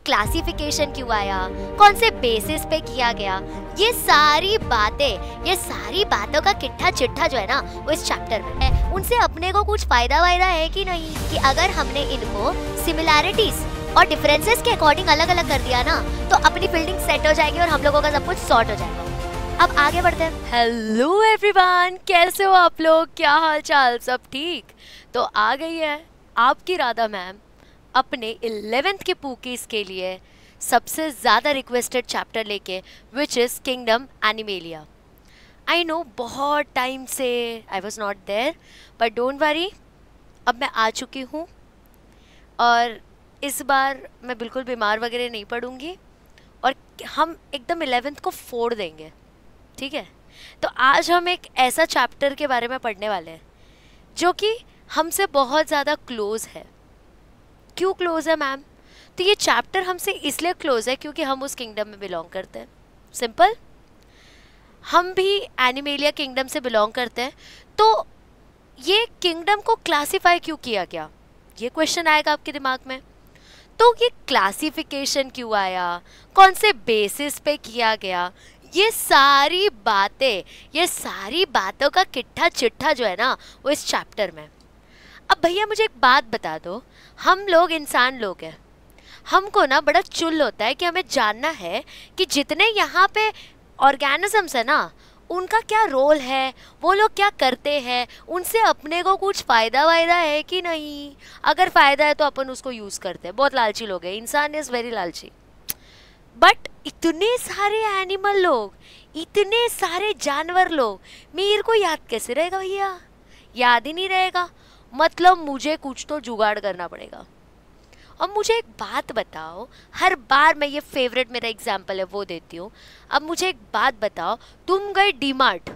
Classification क्यों आया, कौन से बेसिस पे किया गया, ये सारी बातों का किट्ठा चिट्ठा जो है ना वो इस चैप्टर में है। उनसे अपने को कुछ फायदा वायदा है कि नहीं, कि अगर हमने इनको सिमिलैरिटीज और डिफरेंसेस के अकॉर्डिंग अलग अलग कर दिया ना तो अपनी फील्डिंग सेट हो जाएगी और हम लोगों का सब कुछ सॉर्ट हो जाएगा। अब आगे बढ़ते हैं। हेलो एवरीवन, कैसे हो आप लोग, क्या हाल चाल, सब ठीक? तो आ गई है आपकी राधा मैम अपने 11th के पूकीज के लिए सबसे ज़्यादा रिक्वेस्टेड चैप्टर लेके, which is kingdom Animalia. I know बहुत टाइम से I was not there, but don't worry, अब मैं आ चुकी हूँ और इस बार मैं बिल्कुल बीमार वगैरह नहीं पड़ूंगी और हम एकदम 11th को फोड़ देंगे, ठीक है? तो आज हम एक ऐसा चैप्टर के बारे में पढ़ने वाले हैं जो कि हमसे बहुत ज़्यादा क्लोज़ है। क्यों क्लोज़ है मैम? तो ये चैप्टर हमसे इसलिए क्लोज़ है क्योंकि हम उस किंगडम में बिलोंग करते हैं। सिंपल, हम भी एनिमेलिया किंगडम से बिलोंग करते हैं। तो ये किंगडम को क्लासीफाई क्यों किया गया, ये क्वेश्चन आएगा आपके दिमाग में। तो ये क्लासिफिकेशन क्यों आया, कौन से बेसिस पे किया गया, ये सारी बातों का किट्ठा चिट्ठा जो है ना वो इस चैप्टर में। अब भैया मुझे एक बात बता दो, हम लोग इंसान लोग हैं, हमको ना बड़ा चुल होता है कि हमें जानना है कि जितने यहाँ पे ऑर्गेनिजम्स है ना उनका क्या रोल है, वो लोग क्या करते हैं, उनसे अपने को कुछ फ़ायदा वायदा है कि नहीं। अगर फ़ायदा है तो अपन उसको यूज़ करते हैं। बहुत लालची लोग हैं, इंसान इज़ वेरी लालची। बट इतने सारे एनिमल लोग, इतने सारे जानवर लोग, मेरे को याद कैसे रहेगा भैया? याद ही नहीं रहेगा, मतलब मुझे कुछ तो जुगाड़ करना पड़ेगा। अब मुझे एक बात बताओ, हर बार मैं ये फेवरेट मेरा एग्जाम्पल है वो देती हूँ। अब मुझे एक बात बताओ, तुम गए डीमार्ट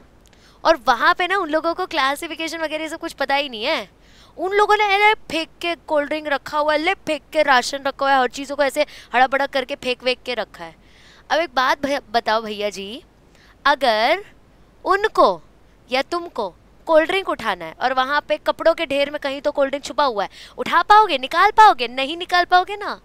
और वहाँ पे ना उन लोगों को क्लासिफिकेशन वगैरह से कुछ पता ही नहीं है। उन लोगों ने ऐसे फेंक के कोल्ड ड्रिंक रखा हुआ है, ले फेंक के राशन रखा हुआ है, हर चीज़ों को ऐसे हड़बड़ा करके फेंक वेक के रखा है। अब एक बात बताओ भैया जी, अगर उनको या तुमको कोल्ड ड्रिंक उठाना है और वहाँ पे कपड़ों के ढेर में कहीं तो कोल्ड ड्रिंक छुपा हुआ है, उठा पाओगे, निकाल पाओगे? नहीं निकाल पाओगे ना।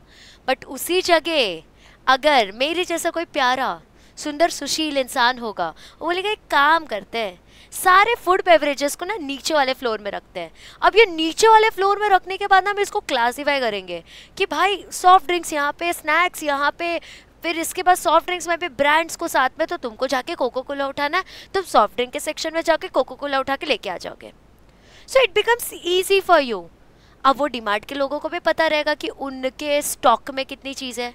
बट उसी जगह अगर मेरे जैसा कोई प्यारा सुंदर सुशील इंसान होगा, वो बोलेगा एक काम करते हैं, सारे फूड बेवरेजेस को ना नीचे वाले फ्लोर में रखते हैं। अब ये नीचे वाले फ्लोर में रखने के बाद ना हम इसको क्लासीफाई करेंगे कि भाई सॉफ्ट ड्रिंक्स यहाँ पे, स्नैक्स यहाँ पे, फिर इसके बाद सॉफ्ट ड्रिंक्स में भी ब्रांड्स को साथ में, तो तुमको जाके कोको कोला उठाना है, तुम सॉफ्ट ड्रिंक के सेक्शन में जाके कोको कोला उठा के लेके आ जाओगे। So it becomes easy for you. अब वो डिमांड के लोगों को भी पता रहेगा कि उनके स्टॉक में कितनी चीज़ है।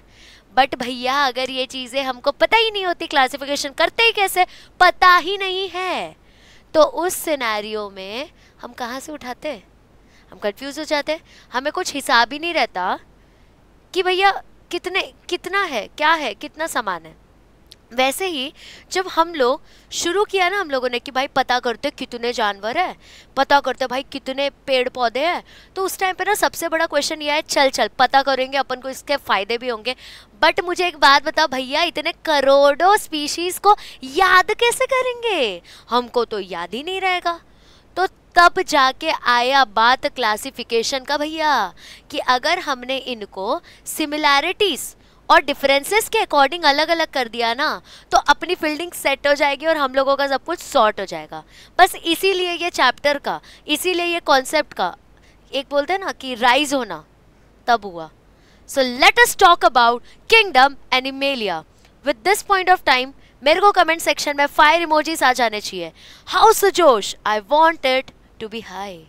बट भैया अगर ये चीज़ें हमको पता ही नहीं होती, क्लासिफिकेशन करते ही कैसे, पता ही नहीं है, तो उस सिनेरियो में हम कहाँ से उठाते? हम कंफ्यूज हो जाते, हमें कुछ हिसाब ही नहीं रहता कि भैया कितना है, क्या है, कितना सामान है। वैसे ही जब हम लोग शुरू किया ना हम लोगों ने कि भाई पता करते कितने जानवर है, पता करते भाई कितने पेड़ पौधे हैं, तो उस टाइम पे ना सबसे बड़ा क्वेश्चन ये है, चल पता करेंगे, अपन को इसके फ़ायदे भी होंगे। बट मुझे एक बात बताओ भैया, इतने करोड़ों स्पीशीज़ को याद कैसे करेंगे? हमको तो याद ही नहीं रहेगा। तो तब जाके आया बात क्लासिफिकेशन का भैया, कि अगर हमने इनको सिमिलैरिटीज़ और डिफरेंसेस के अकॉर्डिंग अलग अलग कर दिया ना तो अपनी फील्डिंग सेट हो जाएगी और हम लोगों का सब कुछ सॉर्ट हो जाएगा। बस इसीलिए ये चैप्टर का, इसीलिए ये कॉन्सेप्ट का एक बोलते हैं ना कि राइज होना तब हुआ। So let us talk about kingdom animalia. With this point of time मेरे को कमेंट सेक्शन में फायर इमोजीज आ जाने चाहिए। How's the josh, I want it to be high.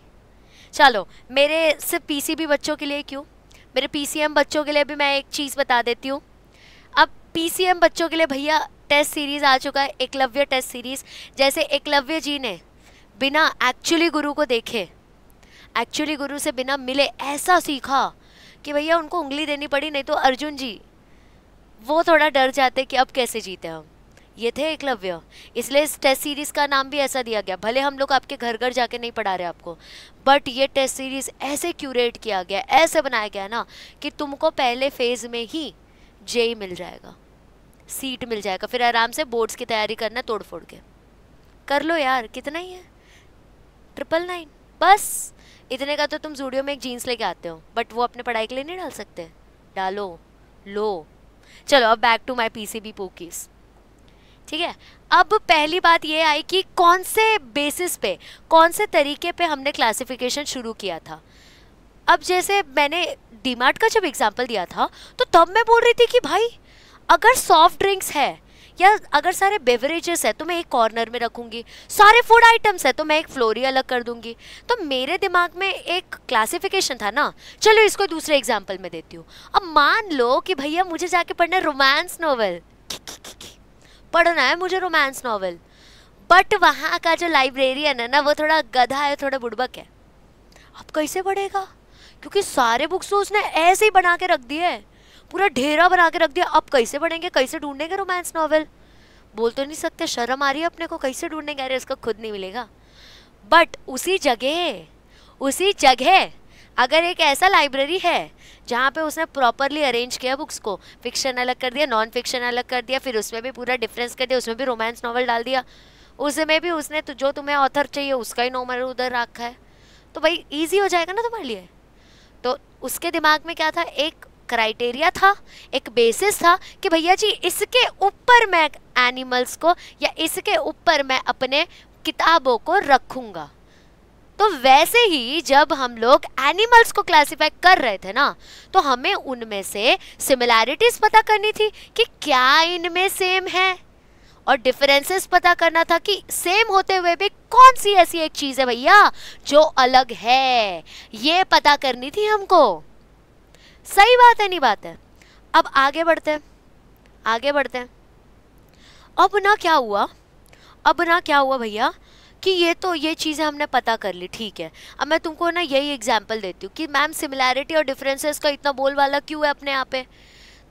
चलो, मेरे सिर्फ पीसीबी बच्चों के लिए क्यों, मेरे पीसीएम बच्चों के लिए भी मैं एक चीज़ बता देती हूँ। अब पीसीएम बच्चों के लिए भैया टेस्ट सीरीज़ आ चुका है, एकलव्य टेस्ट सीरीज़। जैसे एकलव्य जी ने बिना एक्चुअली गुरु को देखे, एक्चुअली गुरु से बिना मिले ऐसा सीखा कि भैया उनको उंगली देनी पड़ी, नहीं तो अर्जुन जी वो थोड़ा डर जाते कि अब कैसे जीते हम। ये थे एकलव्य, इसलिए इस टेस्ट सीरीज़ का नाम भी ऐसा दिया गया। भले हम लोग आपके घर घर जाके नहीं पढ़ा रहे आपको, बट ये टेस्ट सीरीज़ ऐसे क्यूरेट किया गया, ऐसे बनाया गया ना कि तुमको पहले फेज़ में ही जेई मिल जाएगा, सीट मिल जाएगा, फिर आराम से बोर्ड्स की तैयारी करना तोड़ फोड़ के कर लो यार। कितना ही है, 999 बस। इतने का तो तुम जूडियो में एक जीन्स लेके आते हो, बट वो अपने पढ़ाई के लिए नहीं डाल सकते। डालो, लो चलो अब बैक टू माय पीसीबी पोकीज। ठीक है, अब पहली बात ये आई कि कौन से बेसिस पे, कौन से तरीके पे हमने क्लासिफिकेशन शुरू किया था। अब जैसे मैंने डीमार्ट का जब एग्जांपल दिया था तो तब मैं बोल रही थी कि भाई अगर सॉफ्ट ड्रिंक्स है या अगर सारे बेवरेजेस है तो मैं एक कॉर्नर में रखूंगी, सारे फूड आइटम्स है तो मैं एक फ्लोर ही अलग कर दूंगी। तो मेरे दिमाग में एक क्लासिफिकेशन था ना। चलो इसको दूसरे एग्जांपल में देती हूँ। अब मान लो कि भैया मुझे जाके पढ़ना है रोमांस नॉवल, पढ़ना है मुझे रोमांस नॉवल, बट वहाँ का जो लाइब्रेरियन है ना वो थोड़ा गधा है, थोड़ा बुड़बक है। अब कैसे पढ़ेगा, क्योंकि सारे बुक्स तो उसने ऐसे ही बना के रख दिए है, पूरा ढेरा बना के रख दिया। अब कैसे पढ़ेंगे, कैसे ढूंढेंगे रोमांस नॉवल? बोल तो नहीं सकते, शर्म आ रही है अपने को, कैसे ढूंढेंगे, अरे इसको खुद नहीं मिलेगा। बट उसी जगह अगर एक ऐसा लाइब्रेरी है जहाँ पे उसने प्रॉपरली अरेंज किया बुक्स को, फिक्शन अलग कर दिया, नॉन फिक्शन अलग कर दिया, फिर उसमें भी पूरा डिफरेंस कर दिया, उसमें भी रोमांस नॉवल डाल दिया, उसमें भी उसने तो जो तुम्हें ऑथर चाहिए उसका ही नॉर्मल उधर रखा है, तो भाई ईजी हो जाएगा ना तुम्हारे लिए। तो उसके दिमाग में क्या था, एक क्राइटेरिया था, एक बेसिस था कि भैया जी इसके ऊपर मैं एनिमल्स को या इसके ऊपर मैं अपने किताबों को रखूंगा। तो वैसे ही जब हम लोग एनिमल्स को क्लासिफाई कर रहे थे ना तो हमें उनमें से सिमिलैरिटीज पता करनी थी कि क्या इनमें सेम है, और डिफरेंसेस पता करना था कि सेम होते हुए भी कौन सी ऐसी एक चीज है भैया जो अलग है, ये पता करनी थी हमको। सही बात है, नहीं बात है? अब आगे बढ़ते हैं, आगे बढ़ते हैं। अब ना क्या हुआ भैया कि ये चीज़ें हमने पता कर ली, ठीक है। अब मैं तुमको ना यही एग्जांपल देती हूँ कि मैम सिमिलैरिटी और डिफरेंसेस का इतना बोलबाला क्यों है अपने यहाँ पे।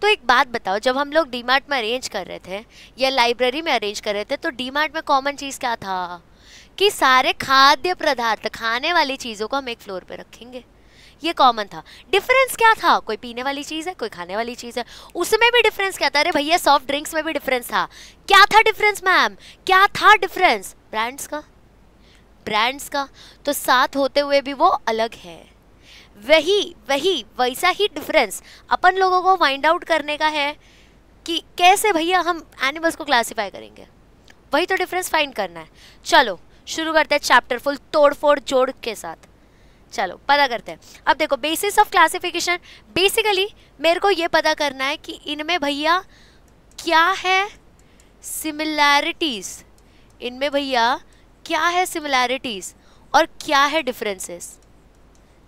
तो एक बात बताओ, जब हम लोग डीमार्ट में अरेंज कर रहे थे या लाइब्रेरी में अरेंज कर रहे थे तो डीमार्ट में कॉमन चीज़ क्या था कि सारे खाद्य पदार्थ, खाने वाली चीज़ों को हम एक फ्लोर पे रखेंगे, ये कॉमन था। डिफरेंस क्या था, कोई पीने वाली चीज़ है, कोई खाने वाली चीज़ है, उसमें भी डिफरेंस क्या था? अरे भैया सॉफ्ट ड्रिंक्स में भी डिफरेंस था। क्या था डिफरेंस मैम, क्या था डिफरेंस? ब्रांड्स का। तो साथ होते हुए भी वो अलग है। वैसा ही डिफरेंस अपन लोगों को फाइंड आउट करने का है कि कैसे भैया हम एनिमल्स को क्लासिफाई करेंगे, वही तो डिफरेंस फाइंड करना है। चलो शुरू करते हैं चैप्टर फुल तोड़ फोड़ जोड़ के साथ। चलो पता करते हैं। अब देखो बेसिस ऑफ क्लासिफिकेशन, बेसिकली मेरे को ये पता करना है कि इनमें भैया क्या है सिमिलैरिटीज, इनमें भैया क्या है सिमिलैरिटीज और क्या है डिफरेंसेस।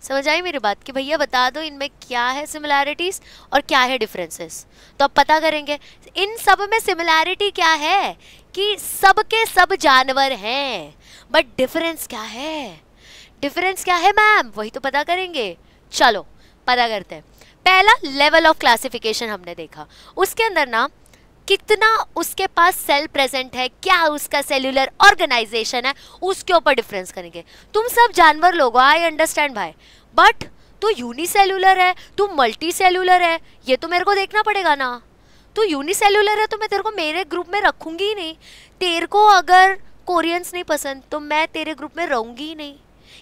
समझ आई मेरी बात कि भैया बता दो इनमें क्या है सिमिलैरिटीज और क्या है डिफरेंसेस। तो अब पता करेंगे इन सब में सिमिलैरिटी क्या है कि सब के सब जानवर हैं, बट डिफरेंस क्या है मैम, वही तो पता करेंगे। चलो पता करते हैं। पहला लेवल ऑफ क्लासिफिकेशन हमने देखा, उसके अंदर ना कितना उसके पास सेल प्रेजेंट है, क्या उसका सेल्यूलर ऑर्गेनाइजेशन है, उसके ऊपर डिफरेंस करेंगे। तुम सब जानवर लोग, आई अंडरस्टैंड भाई, बट तू यूनिसेल्यूलर है, तू मल्टी सेल्यूलर है, ये तो मेरे को देखना पड़ेगा ना। तू यूनिसेल्यूलर है तो मैं तेरे को मेरे ग्रुप में रखूंगी ही नहीं। तेरे को अगर कोरियंस नहीं पसंद तो मैं तेरे ग्रुप में रहूंगी ही नहीं,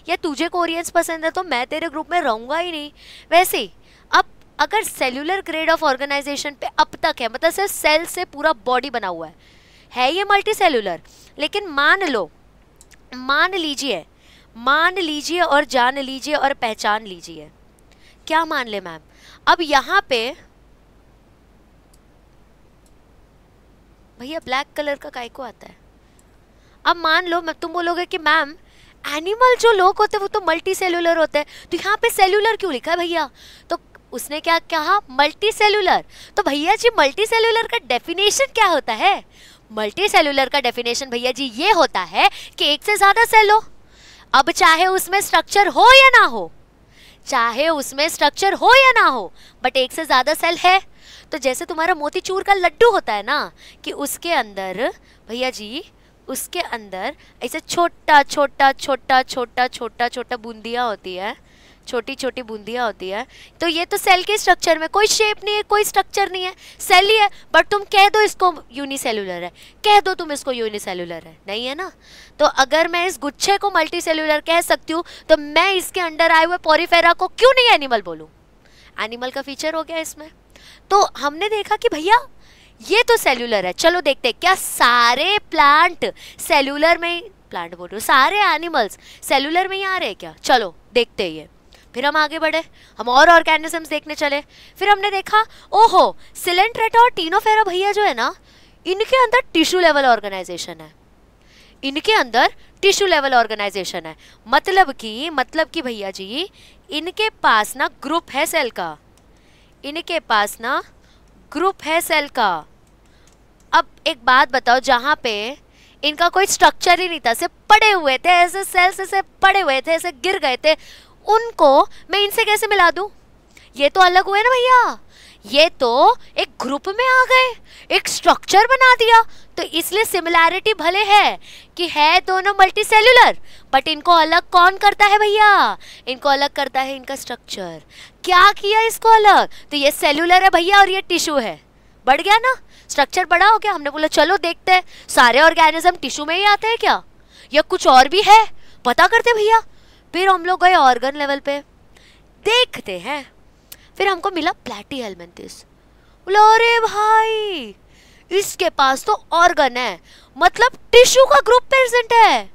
या तुझे कोरियंस पसंद है तो मैं तेरे ग्रुप में रहूंगा ही नहीं। वैसे ही अब अगर सेल्यूलर ग्रेड ऑफ ऑर्गेनाइजेशन पे अब तक है, मतलब सिर्फ सेल से पूरा बॉडी बना हुआ है ये मल्टी सेल्यूलर। लेकिन मान लीजिए और जान लीजिए और पहचान लीजिए। क्या मान ले मैम? अब यहाँ पे भैया ब्लैक कलर का काय को आता है। अब मान लो तुम बोलोगे कि मैम एनिमल जो लोग होते हैं वो तो मल्टी सेल्यूलर होते हैं, तो यहाँ पे सेल्यूलर क्यों लिखा है भैया? तो उसने क्या कहा, मल्टी सेल्यूलर। तो भैया जी मल्टी सेल्यूलर का डेफिनेशन क्या होता है? मल्टी सेल्यूलर का डेफिनेशन भैया जी ये होता है कि एक से ज्यादा सेल हो, अब चाहे उसमें स्ट्रक्चर हो या ना हो, बट एक से ज्यादा सेल है। तो जैसे तुम्हारा मोतीचूर का लड्डू होता है ना कि उसके अंदर भैया जी उसके अंदर ऐसे छोटा छोटा बूंदियाँ होती है, छोटी बूंदियाँ होती है। तो ये तो सेल के स्ट्रक्चर में कोई शेप नहीं है, कोई स्ट्रक्चर नहीं है, सेल ही है। बट तुम कह दो इसको यूनिसेल्यूलर है, कह दो तुम इसको यूनिसेल्यूलर है, नहीं है ना। तो अगर मैं इस गुच्छे को मल्टी सेल्यूलर कह सकती हूँ तो मैं इसके अंडर आए हुए पोरीफेरा को क्यों नहीं एनिमल बोलूँ? एनिमल का फीचर हो गया इसमें। तो हमने देखा कि भैया ये तो सेल्यूलर है, चलो देखते हैं क्या सारे प्लांट सेल्यूलर में, प्लांट बोल रहे हो, सारे एनिमल्स सेल्यूलर में ही आ रहे हैं क्या, चलो देखते हैं ये। फिर हम आगे बढ़े, हम और ऑर्गेनिजम्स देखने चले। फिर हमने देखा ओहो सिलेंट्रेटा और टीनोफेरा भैया जो है ना, इनके अंदर टिश्यू लेवल ऑर्गेनाइजेशन है, इनके अंदर टिश्यू लेवल ऑर्गेनाइजेशन है। मतलब कि भैया जी इनके पास ना ग्रुप है सेल का, इनके पास ना ग्रुप है सेल का। अब एक बात बताओ, जहां पे इनका कोई स्ट्रक्चर ही नहीं था, सिर्फ पड़े हुए थे ऐसे सेल्स, ऐसे पड़े हुए थे, ऐसे गिर गए थे, उनको मैं इनसे कैसे मिला दूं? ये तो अलग हुए ना भैया, ये तो एक ग्रुप में आ गए, एक स्ट्रक्चर बना दिया। तो इसलिए सिमिलैरिटी भले है कि है दोनों मल्टी सेल्यूलर, बट इनको अलग कौन करता है भैया? इनको अलग करता है इनका स्ट्रक्चर। क्या किया इसको अलग? तो ये सेल्यूलर है भैया और ये टिश्यू है। बढ़ गया ना, स्ट्रक्चर बड़ा हो गया। हमने बोला चलो देखते हैं सारे ऑर्गेनिज्म टिश्यू में ही आते हैं क्या, या कुछ और भी है, पता करते भैया। फिर हम लोग गए ऑर्गन लेवल पे, देखते हैं। फिर हमको मिला प्लैटीहेल्मिन्थेस। बोला अरे भाई इसके पास तो ऑर्गन है, मतलब टिश्यू का ग्रुप प्रेजेंट है।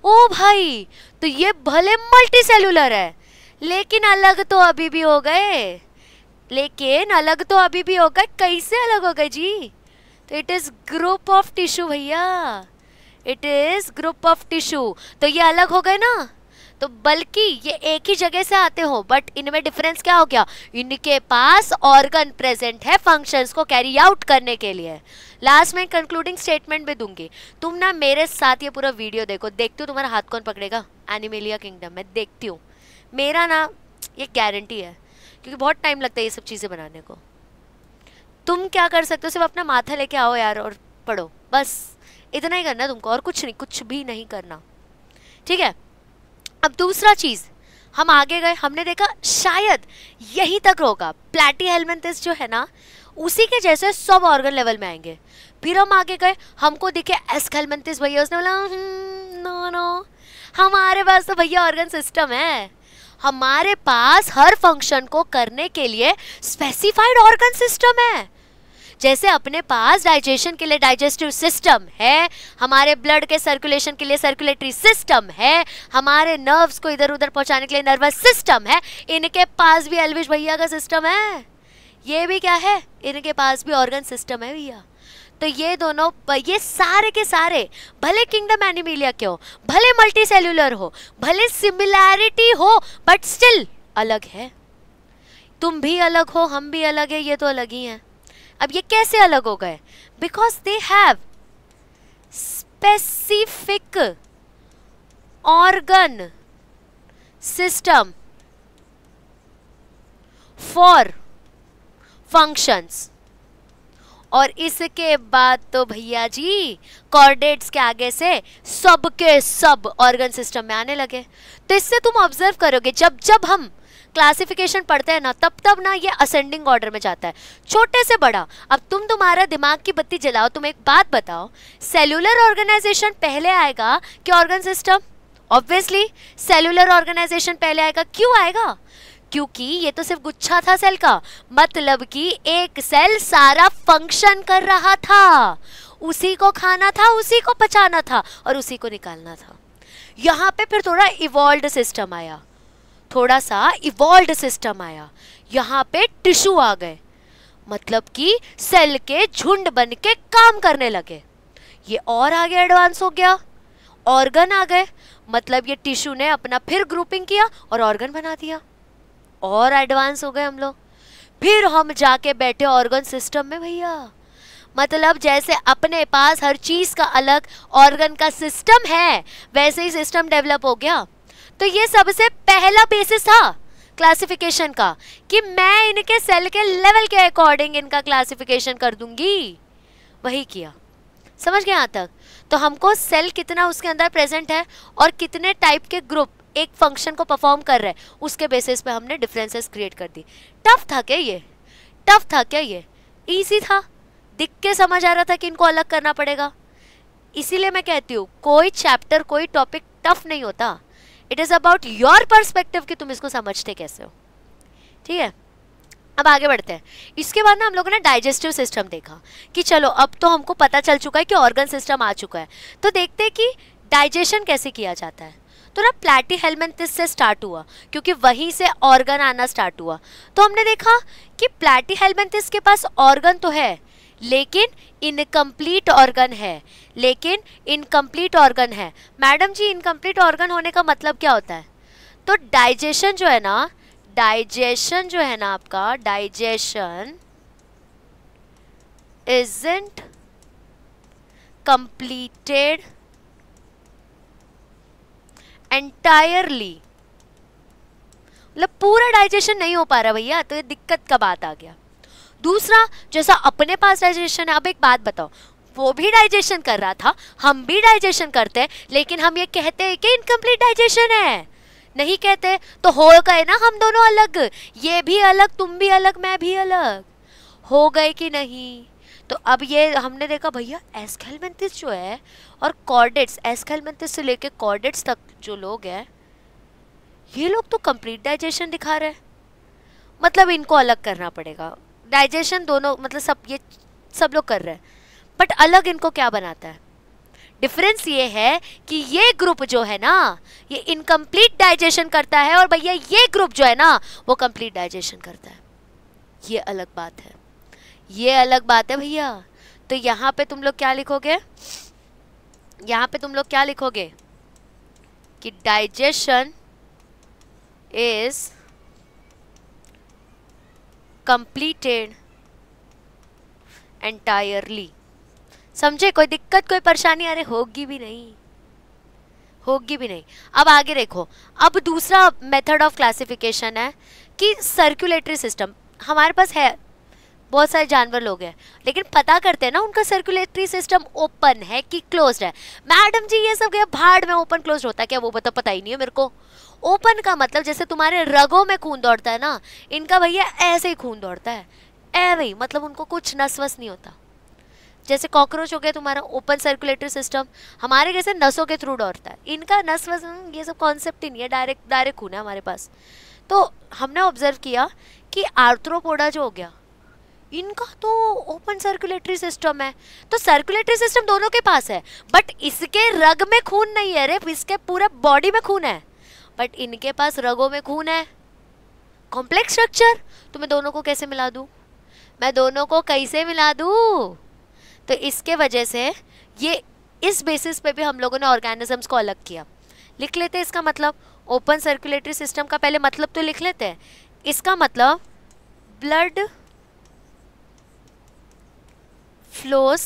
ओ भाई, तो ये भले मल्टी सेल्यूलर है, लेकिन अलग तो अभी भी हो गए, कैसे अलग हो गए जी? तो it is group of tissue भैया, it is group of tissue. तो ये अलग हो गए ना, तो बल्कि ये एक ही जगह से आते हो, बट इनमें डिफरेंस क्या हो गया? इनके पास ऑर्गन प्रेजेंट है फंक्शंस को कैरी आउट करने के लिए। लास्ट में कंक्लूडिंग स्टेटमेंट भी दूंगी, तुम ना मेरे साथ ये पूरा वीडियो देखो, देखती हूँ तुम्हारा हाथ कौन पकड़ेगा एनिमेलिया किंगडम में, देखती हूँ। मेरा ना ये गारंटी है, क्योंकि बहुत टाइम लगता है ये सब चीज़ें बनाने को। तुम क्या कर सकते हो, सिर्फ अपना माथा लेके आओ यार और पढ़ो, बस इतना ही करना तुमको, और कुछ नहीं, कुछ भी नहीं करना, ठीक है। अब दूसरा चीज़, हम आगे गए, हमने देखा शायद यहीं तक होगा, प्लैटीहेल्मिन्थेस जो है ना उसी के जैसे सब ऑर्गन लेवल में आएंगे। फिर हम आगे गए, हमको दिखे एस्केल्मिन्थेस भैया, उसने बोला नो नो, हमारे पास तो भैया ऑर्गन सिस्टम है, हमारे पास हर फंक्शन को करने के लिए स्पेसिफाइड ऑर्गन सिस्टम है। जैसे अपने पास डाइजेशन के लिए डाइजेस्टिव सिस्टम है, हमारे ब्लड के सर्कुलेशन के लिए सर्कुलेटरी सिस्टम है, हमारे नर्व्स को इधर उधर पहुंचाने के लिए नर्वस सिस्टम है, इनके पास भी एल्विश भैया का सिस्टम है। ये भी क्या है, इनके पास भी ऑर्गन सिस्टम है भैया। तो ये दोनों, ये सारे के सारे, भले किंगडम एनिमेलिया के हो, भले मल्टी सेल्यूलर हो, भले सिमिलैरिटी हो, बट स्टिल अलग है। तुम भी अलग हो, हम भी अलग है, ये तो अलग ही है। अब ये कैसे अलग हो गए? Because they have specific organ system for functions. और इसके बाद तो भैया जी कॉर्डेट्स के आगे से सब के सब ऑर्गन सिस्टम में आने लगे। तो इससे तुम ऑब्जर्व करोगे, जब जब हम क्लासिफिकेशन पढ़ते हैं ना, तब तब ना ये असेंडिंग ऑर्डर में जाता है, छोटे से बड़ा। अब तुम्हारा दिमाग की बत्ती जलाओ, तुम एक बात बताओ, सेल्यूलर ऑर्गेनाइजेशन पहले आएगा कि organ system? Obviously cellular organisation पहले आएगा। क्यों आएगा? क्योंकि ये तो सिर्फ गुच्छा था सेल का, मतलब कि एक सेल सारा फंक्शन कर रहा था, उसी को खाना था, उसी को पचाना था और उसी को निकालना था। यहाँ पे फिर थोड़ा इवॉल्व्ड सिस्टम आया, थोड़ा सा इवॉल्व्ड सिस्टम आया, यहाँ पे टिश्यू आ गए, मतलब कि सेल के झुंड बन के काम करने लगे। ये और आगे एडवांस हो गया, ऑर्गन आ गए, मतलब ये टिश्यू ने अपना फिर ग्रुपिंग किया और ऑर्गन बना दिया, और एडवांस हो गए हम लोग। फिर हम जाके बैठे ऑर्गन सिस्टम में भैया, मतलब जैसे अपने पास हर चीज का अलग ऑर्गन का सिस्टम है, वैसे ही सिस्टम डेवलप हो गया। तो ये सबसे पहला बेसिस था क्लासिफिकेशन का, कि मैं इनके सेल के लेवल के अकॉर्डिंग इनका क्लासिफिकेशन कर दूंगी। वही किया, समझ गए यहाँ तक? तो हमको सेल कितना उसके अंदर प्रेजेंट है और कितने टाइप के ग्रुप एक फंक्शन को परफॉर्म कर रहे हैं, उसके बेसिस पे हमने डिफरेंसेस क्रिएट कर दी। टफ था क्या ये? टफ था क्या ये? इजी था, दिख के समझ आ रहा था कि इनको अलग करना पड़ेगा। इसीलिए मैं कहती हूँ कोई चैप्टर, कोई टॉपिक टफ नहीं होता, it is about your perspective कि तुम इसको समझते कैसे हो, ठीक है। अब आगे बढ़ते हैं। इसके बाद ना हम लोगों ने डाइजेस्टिव सिस्टम देखा कि चलो अब तो हमको पता चल चुका है कि ऑर्गन सिस्टम आ चुका है, तो देखते हैं कि डाइजेशन कैसे किया जाता है। तो ना प्लैटीहेलमिन्थस से स्टार्ट हुआ, क्योंकि वहीं से ऑर्गन आना स्टार्ट हुआ। तो हमने देखा कि प्लैटीहेलमिन्थस के पास ऑर्गन तो है, लेकिन इनकम्प्लीट ऑर्गन है, लेकिन इनकम्प्लीट ऑर्गन है। मैडम जी इनकम्प्लीट ऑर्गन होने का मतलब क्या होता है? तो डाइजेशन जो है ना, डाइजेशन जो है ना आपका, डाइजेशन इजंट कंप्लीटेड एंटायरली, मतलब पूरा डाइजेशन नहीं हो पा रहा भैया, तो ये दिक्कत का बात आ गया। दूसरा, जैसा अपने पास डाइजेशन है, अब एक बात बताओ, वो भी डाइजेशन कर रहा था, हम भी डाइजेशन करते हैं, लेकिन हम ये कहते हैं कि इनकम्प्लीट डाइजेशन है, नहीं कहते, तो हो गए ना हम दोनों अलग, ये भी अलग, तुम भी अलग, मैं भी अलग, हो गए कि नहीं? तो अब ये हमने देखा भैया एस्केलमेंथिस जो है और कॉर्डेट्स, एस्केलमेंथिस से लेके कॉर्डेट्स तक जो लोग हैं, ये लोग तो कंप्लीट डाइजेशन दिखा रहे हैं, मतलब इनको अलग करना पड़ेगा। डाइजेशन दोनों मतलब ये सब लोग कर रहे हैं, बट अलग इनको क्या बनाता है? डिफरेंस ये है कि ये ग्रुप जो है ना, ये इनकम्प्लीट डाइजेशन करता है, और भैया ये ग्रुप जो है ना, वो कंप्लीट डाइजेशन करता है। ये अलग बात है, ये अलग बात है भैया। तो यहाँ पे तुम लोग क्या लिखोगे? यहाँ पे तुम लोग क्या लिखोगे कि डाइजेशन इज कंप्लीटेड एंटायरली। समझे? कोई दिक्कत, कोई परेशानी? अरे होगी भी नहीं, होगी भी नहीं। अब आगे देखो, अब दूसरा मेथड ऑफ क्लासिफिकेशन है कि सर्कुलेटरी सिस्टम। हमारे पास है, बहुत सारे जानवर लोग हैं, लेकिन पता करते हैं ना उनका सर्कुलेटरी सिस्टम ओपन है कि क्लोज्ड है। मैडम जी ये सब क्या भाड़ में ओपन क्लोज होता है क्या? वो पता ही नहीं है मेरे को। ओपन का मतलब जैसे तुम्हारे रगों में खून दौड़ता है ना, इनका भैया ऐसे ही खून दौड़ता है, ऐसे, मतलब उनको कुछ नस वस नहीं होता। जैसे कॉकरोच हो गया तुम्हारा, ओपन सर्कुलेटरी सिस्टम, हमारे कैसे नसों के थ्रू दौड़ता है, इनका नस वस ये सब कॉन्सेप्ट ही नहीं है, डायरेक्ट खून है हमारे पास। तो हमने ऑब्जर्व किया कि आर्थ्रोपोडा जो हो गया, इनका तो ओपन सर्कुलेटरी सिस्टम है। तो सर्कुलेटरी सिस्टम दोनों के पास है, बट इसके रग में खून नहीं है रे, इसके पूरे बॉडी में खून है, बट इनके पास रगों में खून है। Complex structure. तो मैं दोनों को कैसे मिला दूं? मैं दोनों को कैसे मिला दूं? तो इसके वजह से ये इस बेसिस पे भी हम लोगों ने ऑर्गेनिजम्स को अलग किया। लिख लेते हैं इसका मतलब, ओपन सर्कुलेटरी सिस्टम का पहले मतलब तो लिख लेते हैं। इसका मतलब blood flows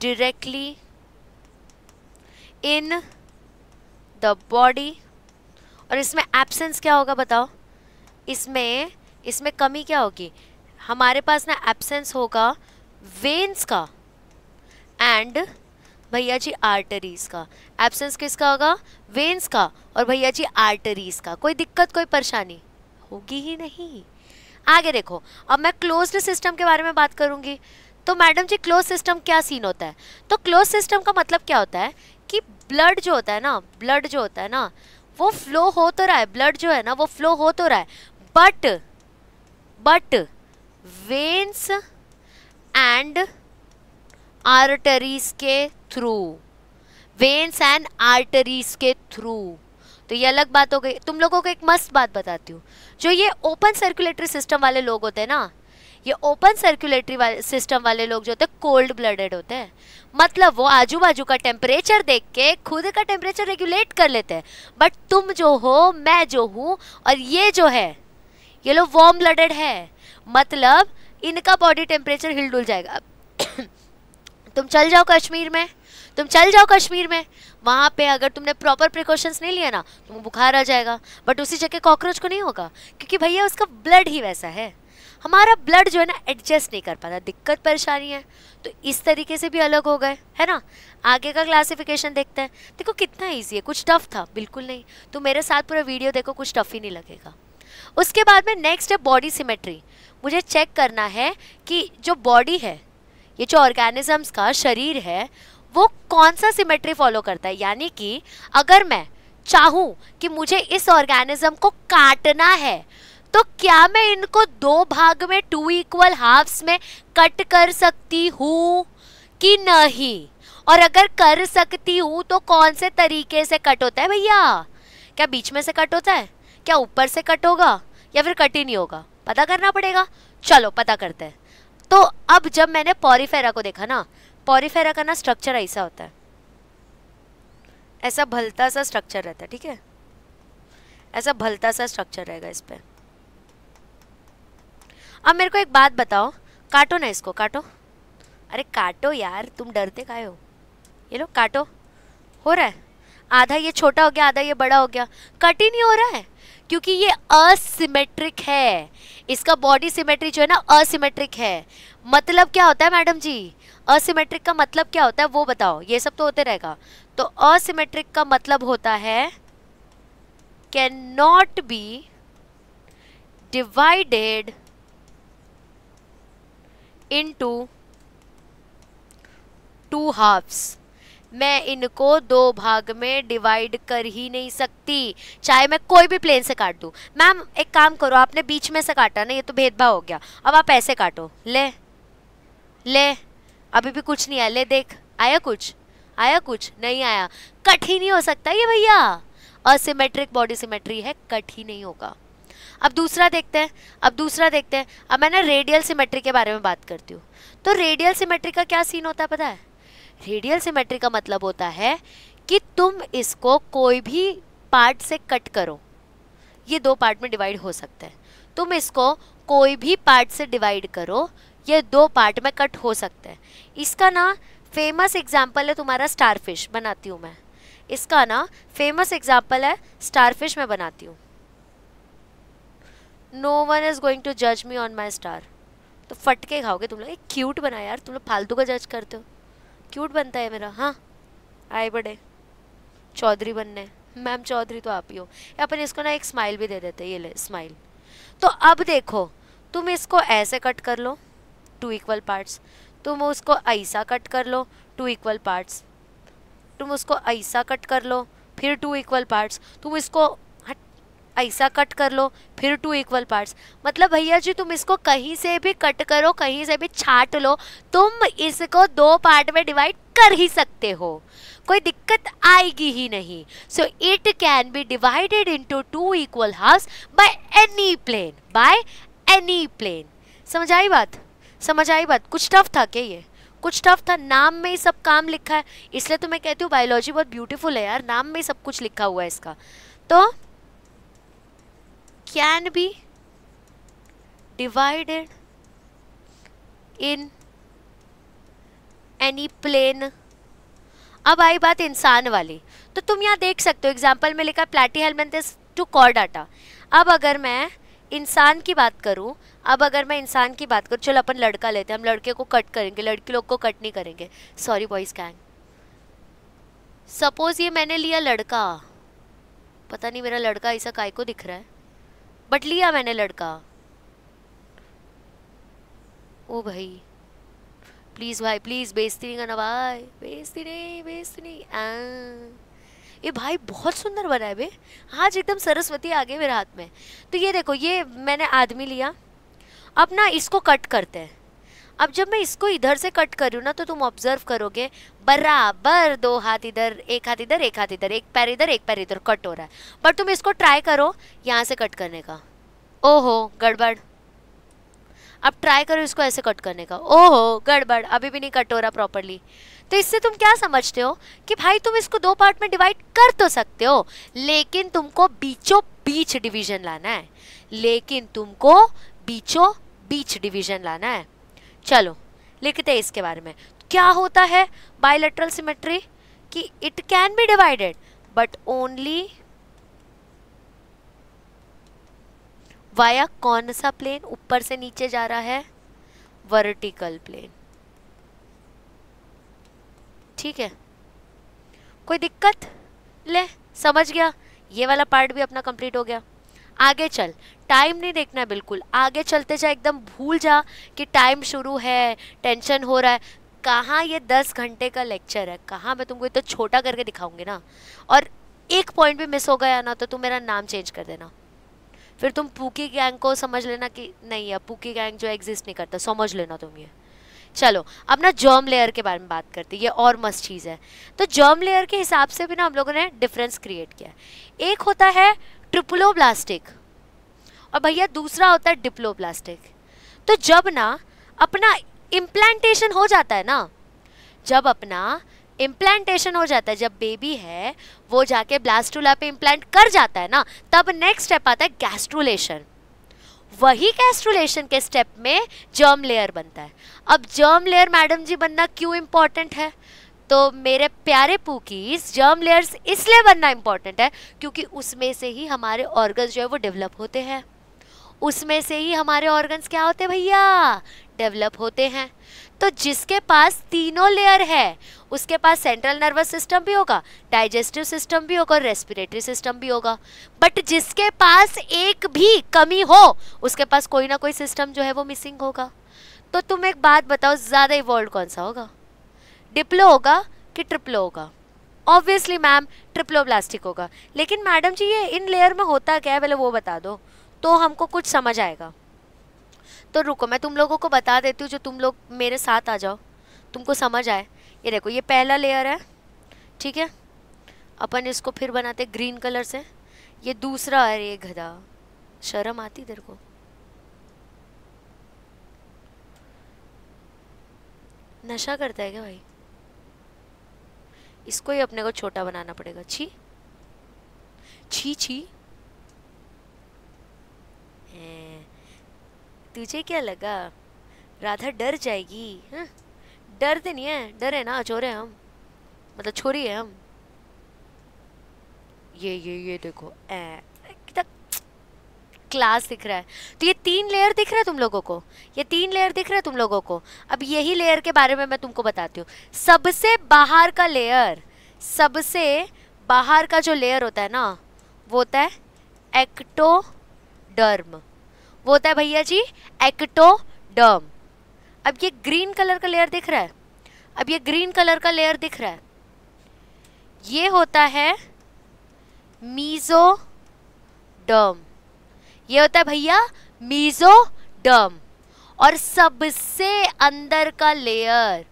directly in the body, और इसमें एब्सेंस क्या होगा बताओ? इसमें कमी क्या होगी? हमारे पास ना एब्सेंस होगा वेन्स का एंड भैया जी आर्टरीज का। एब्सेंस किसका होगा? वेन्स का और भैया जी आर्टरीज का। कोई दिक्कत, कोई परेशानी होगी ही नहीं। आगे देखो, अब मैं क्लोज्ड सिस्टम के बारे में बात करूंगी। तो मैडम जी क्लोज सिस्टम क्या सीन होता है? तो क्लोज सिस्टम का मतलब क्या होता है कि ब्लड जो होता है ना, ब्लड जो होता है ना, वो फ्लो हो तो रहा है, ब्लड जो है ना वो फ्लो हो तो रहा है, बट वेन्स एंड आर्टरीज के थ्रू, वेन्स एंड आर्टरीज के थ्रू। तो ये अलग बात हो गई। तुम लोगों को एक मस्त बात बताती हूँ, जो ये ओपन सर्कुलेटरी सिस्टम वाले लोग होते हैं ना, ये ओपन सर्कुलेटरी सिस्टम वाले लोग जो होते हैं कोल्ड ब्लडेड होते हैं। मतलब वो आजू बाजू का टेम्परेचर देख के खुद का टेम्परेचर रेगुलेट कर लेते हैं। बट तुम जो हो, मैं जो हूँ और ये जो है, ये लोग वार्म ब्लडेड है, मतलब इनका बॉडी टेम्परेचर हिलडुल जाएगा। तुम चल जाओ कश्मीर में, तुम चल जाओ कश्मीर में, वहाँ पे अगर तुमने प्रॉपर प्रिकॉशंस नहीं लिया ना, तुम्हें बुखार आ जाएगा। बट उसी जगह कॉकरोच को नहीं होगा, क्योंकि भैया उसका ब्लड ही वैसा है। हमारा ब्लड जो है ना एडजस्ट नहीं कर पाता, दिक्कत परेशानी है। तो इस तरीके से भी अलग हो गए, है ना। आगे का क्लासिफिकेशन देखते हैं। देखो कितना ईजी है, कुछ टफ था बिल्कुल नहीं। तो मेरे साथ पूरा वीडियो देखो, कुछ टफ ही नहीं लगेगा। उसके बाद में नेक्स्ट है बॉडी सिमेट्री। मुझे चेक करना है कि जो बॉडी है, ये जो ऑर्गेनिजम्स का शरीर है, वो कौन सा सिमेट्री फॉलो करता है। यानी कि अगर मैं चाहूँ कि मुझे इस ऑर्गेनिज्म को काटना है, तो क्या मैं इनको दो भाग में 2 इक्वल हाफ्स में कट कर सकती हूँ कि नहीं? और अगर कर सकती हूँ तो कौन से तरीके से कट होता है भैया? क्या बीच में से कट होता है, क्या ऊपर से कट होगा, या फिर कट ही नहीं होगा? पता करना पड़ेगा। चलो पता करते हैं। तो अब जब मैंने पॉरीफेरा को देखा ना, पॉरीफेरा का ना स्ट्रक्चर ऐसा होता है, ऐसा भलता सा स्ट्रक्चर रहता है, ठीक है, ऐसा भलता सा स्ट्रक्चर रहेगा इस पे। अब मेरे को एक बात बताओ, काटो ना इसको, काटो। अरे काटो यार, तुम डरते काहे हो? ये लो काटो। हो रहा है, आधा ये छोटा हो गया, आधा ये बड़ा हो गया। कट ही नहीं हो रहा है क्योंकि ये असिमेट्रिक है। इसका बॉडी सिमेट्री जो है ना असिमेट्रिक है। मतलब क्या होता है मैडम जी? असिमेट्रिक का मतलब क्या होता है वो बताओ। ये सब तो होते रहेगा। तो असिमेट्रिक का मतलब होता है can not be divided into 2 halves. मैं इनको दो भाग में डिवाइड कर ही नहीं सकती, चाहे मैं कोई भी प्लेन से काट दूं। मैम एक काम करो, आपने बीच में से काटा ना, ये तो भेदभाव हो गया। अब आप ऐसे काटो। ले ले, अभी भी कुछ नहीं आया। ले देख, आया कुछ? आया कुछ? नहीं आया। कट ही नहीं हो सकता ये भैया, असिमेट्रिक बॉडी सिमेट्री है, कट ही नहीं होगा। अब दूसरा देखते हैं, अब मैं ना रेडियल सिमेट्री के बारे में बात करती हूँ। तो रेडियल सिमेट्री का क्या सीन होता है पता है? रेडियल सिमेट्री का मतलब होता है कि तुम इसको कोई भी पार्ट से कट करो, ये 2 पार्ट में डिवाइड हो सकता है। तुम इसको कोई भी पार्ट से डिवाइड करो, ये 2 पार्ट में कट हो सकता है। इसका ना फेमस एग्जाम्पल है तुम्हारा स्टारफिश, बनाती हूँ मैं। इसका ना फेमस एग्जाम्पल है स्टारफिश, मैं बनाती हूँ। No one is going to जज मी ऑन माई स्टार। तो फटके खाओगे तुम लोग। क्यूट बना यार, तुम लोग फालतू का जज करते हो। क्यूट बनता है मेरा। हाँ आए बड़े चौधरी बनने। मैम चौधरी तो आप ही हो। अपन इसको ना एक स्माइल भी दे देते हैं, ये ले स्माइल। तो अब देखो, तुम इसको ऐसे कट कर लो 2 इक्वल पार्ट्स, तुम उसको ऐसा कट कर लो 2 इक्वल पार्ट्स, तुम उसको ऐसा कट कर लो फिर 2 इक्वल पार्ट्स, तुम इसको ऐसा कट कर लो फिर 2 इक्वल पार्ट्स। मतलब भैया जी तुम इसको कहीं से भी कट करो, कहीं से भी छाट लो, तुम इसको 2 पार्ट में डिवाइड कर ही सकते हो, कोई दिक्कत आएगी ही नहीं। So it can be divided into 2 equal halves by any plane, by any plane. समझ आई बात? समझ आई बात? कुछ टफ था क्या? ये कुछ टफ था? नाम में ही सब काम लिखा है, इसलिए तो मैं कहती हूँ बायोलॉजी बहुत ब्यूटीफुल है यार, नाम में ही सब कुछ लिखा हुआ है इसका। तो can be divided in any plane। अब आई बात इंसान वाली। तो तुम यहाँ देख सकते हो एग्जाम्पल में लिखा प्लैटीहेलमिन्थस टू कॉर्डाटा। अब अगर मैं इंसान की बात करूँ, चलो अपन लड़का लेते हैं, हम लड़के को कट करेंगे, लड़की लोग को कट नहीं करेंगे, सॉरी बॉयज गैंग। सपोज ये मैंने लिया लड़का, पता नहीं मेरा लड़का ऐसा काय को दिख रहा है, बट लिया मैंने लड़का। ओ भाई प्लीज भाई प्लीज, बेइज्जती नहीं करना भाई, बेइज्जती नहीं। ये भाई बहुत सुंदर बना है बे, आज एकदम सरस्वती आ गई मेरे हाथ में। तो ये देखो, ये मैंने आदमी लिया। अब ना इसको कट करते हैं। अब जब मैं इसको इधर से कट कर रही हूँ ना, तो तुम ऑब्जर्व करोगे बराबर 2 हाथ इधर, 1 हाथ इधर, 1 हाथ इधर, 1 पैर इधर, 1 पैर इधर कट हो रहा है। पर तुम इसको ट्राई करो यहाँ से कट करने का, ओहो गड़बड़। अब ट्राई करो इसको ऐसे कट करने का, ओहो गड़बड़, अभी भी नहीं कट हो रहा प्रॉपरली। तो इससे तुम क्या समझते हो कि भाई तुम इसको 2 पार्ट में डिवाइड कर तो सकते हो, लेकिन तुमको बीचों बीच डिवीजन लाना है। चलो लिखते हैं इसके बारे में। क्या होता है बायलैटरल सिमेट्री? कि it can be divided but only via कौन सा प्लेन? ऊपर से नीचे जा रहा है, वर्टिकल प्लेन। ठीक है, कोई दिक्कत? ले समझ गया, ये वाला पार्ट भी अपना कंप्लीट हो गया। आगे चल, टाइम नहीं देखना है बिल्कुल, आगे चलते जा, एकदम भूल जा कि टाइम शुरू है, टेंशन हो रहा है। कहाँ ये 10 घंटे का लेक्चर है, कहाँ मैं तुमको इतना छोटा करके दिखाऊंगी ना। और एक पॉइंट भी मिस हो गया ना तो तुम मेरा नाम चेंज कर देना, फिर तुम पूकी गैंग को समझ लेना कि नहीं, अब पूकी गैंग जो एग्जिस्ट नहीं करता, समझ लेना तुम ये। चलो अब ना जर्म लेयर के बारे में बात करते हैं, ये और मस्त चीज़ है। तो जर्म लेयर के हिसाब से भी ना हम लोगों ने डिफरेंस क्रिएट किया है। एक होता है ट्रिप्लोब्लास्टिक और भैया दूसरा होता है डिप्लोब्लास्टिक। तो जब ना अपना इम्प्लांटेशन हो जाता है ना, जब अपना इम्प्लांटेशन हो जाता है, जब बेबी है वो जाके ब्लास्टुला पे इम्प्लांट कर जाता है ना, तब नेक्स्ट स्टेप आता है गैस्ट्रुलेशन। वही गैस्ट्रुलेशन के स्टेप में जर्म लेयर बनता है। अब जर्म लेयर मैडम जी बनना क्यों इम्पोर्टेंट है? तो मेरे प्यारे पूकीज, जर्म लेयर्स इसलिए बनना इम्पोर्टेंट है क्योंकि उसमें से ही हमारे ऑर्गन्स जो है वो डेवलप होते हैं। उसमें से ही हमारे ऑर्गन्स क्या होते हैं भैया? डेवलप होते हैं। तो जिसके पास तीनों लेयर है उसके पास सेंट्रल नर्वस सिस्टम भी होगा, डाइजेस्टिव सिस्टम भी होगा और रेस्पिरेटरी सिस्टम भी होगा। बट जिसके पास एक भी कमी हो उसके पास कोई ना कोई सिस्टम जो है वो मिसिंग होगा। तो तुम एक बात बताओ, ज़्यादा इवॉल्व कौन सा होगा? डिप्लो होगा कि ट्रिप्लो होगा? ऑब्वियसली मैम ट्रिप्लोब्लास्टिक होगा। लेकिन मैडम जी ये इन लेयर में होता क्या है पहले वो बता दो तो हमको कुछ समझ आएगा। तो रुको मैं तुम लोगों को बता देती हूँ, जो तुम लोग मेरे साथ आ जाओ, तुमको समझ आए। ये देखो ये पहला लेयर है, ठीक है, अपन इसको फिर बनाते ग्रीन कलर से। ये दूसरा है, ये गधा, शर्म आती तेरे को? नशा करता है क्या भाई? इसको ही अपने को छोटा बनाना पड़ेगा। छी छी छी, तुझे क्या लगा राधा डर जाएगी? हाँ? डरते नहीं है, डर है ना, चोर है हम, मतलब छोरी है हम। ये देखो कितना क्लास दिख रहा है। तो ये 3 लेयर दिख रहा है तुम लोगों को, ये 3 लेयर दिख रहा है तुम लोगों को। अब यही लेयर के बारे में मैं तुमको बताती हूँ। सबसे बाहर का लेयर, सबसे बाहर का जो लेयर होता है ना वो होता है एक्टोडर्म। वो होता है भैया जी एक्टोडर्म। अब ये ग्रीन कलर का लेयर दिख रहा है, अब ये ग्रीन कलर का लेयर दिख रहा है, ये होता है मीजोडर्म। ये होता है भैया मीजोडर्म। और सबसे अंदर का लेयर,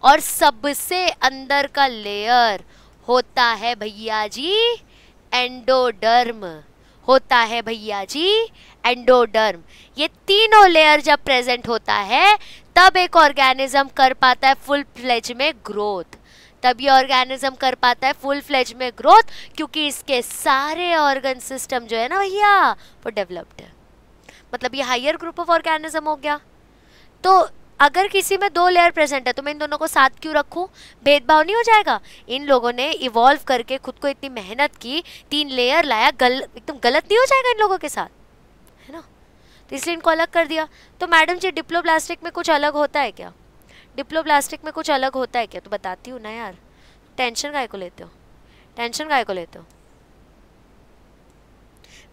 और सबसे अंदर का लेयर होता है भैया जी एंडोडर्म, होता है भैया जी एंडोडर्म। ये तीनों लेयर जब प्रेजेंट होता है तब एक ऑर्गेनिज्म कर पाता है फुल फ्लेज में ग्रोथ, तब ये ऑर्गेनिज्म कर पाता है फुल फ्लेज में ग्रोथ, क्योंकि इसके सारे ऑर्गन सिस्टम जो है ना भैया वो डेवलप्ड है। मतलब ये हायर ग्रुप ऑफ ऑर्गेनिज्म हो गया। तो अगर किसी में 2 लेयर प्रेजेंट है तो मैं इन दोनों को साथ क्यों रखूं? भेदभाव नहीं हो जाएगा? इन लोगों ने इवॉल्व करके खुद को इतनी मेहनत की, 3 लेयर लाया, एकदम गलत नहीं हो जाएगा इन लोगों के साथ, है ना? तो इसलिए इनको अलग कर दिया। तो मैडम जी डिप्लोब्लास्टिक में कुछ अलग होता है क्या? डिप्लोब्लास्टिक में कुछ अलग होता है क्या? तो बताती हूँ ना यार। टेंशन काहे को लेते हो, टेंशन काहे को लेते हो?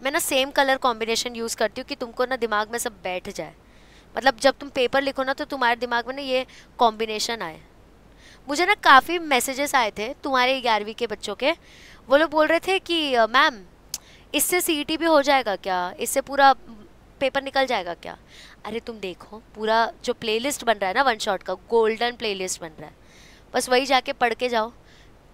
मैं ना सेम कलर कॉम्बिनेशन यूज़ करती हूँ कि तुमको ना दिमाग में सब बैठ जाए। मतलब जब तुम पेपर लिखो ना तो तुम्हारे दिमाग में ना ये कॉम्बिनेशन आए। मुझे ना काफ़ी मैसेजेस आए थे तुम्हारे 11वीं के बच्चों के, वो लोग बोल रहे थे कि मैम इससे सीईटी भी हो जाएगा क्या, इससे पूरा पेपर निकल जाएगा क्या? अरे तुम देखो पूरा जो प्लेलिस्ट बन रहा है ना वन शॉट का, गोल्डन प्लेलिस्ट बन रहा है, बस वही जाके पढ़ के जाओ,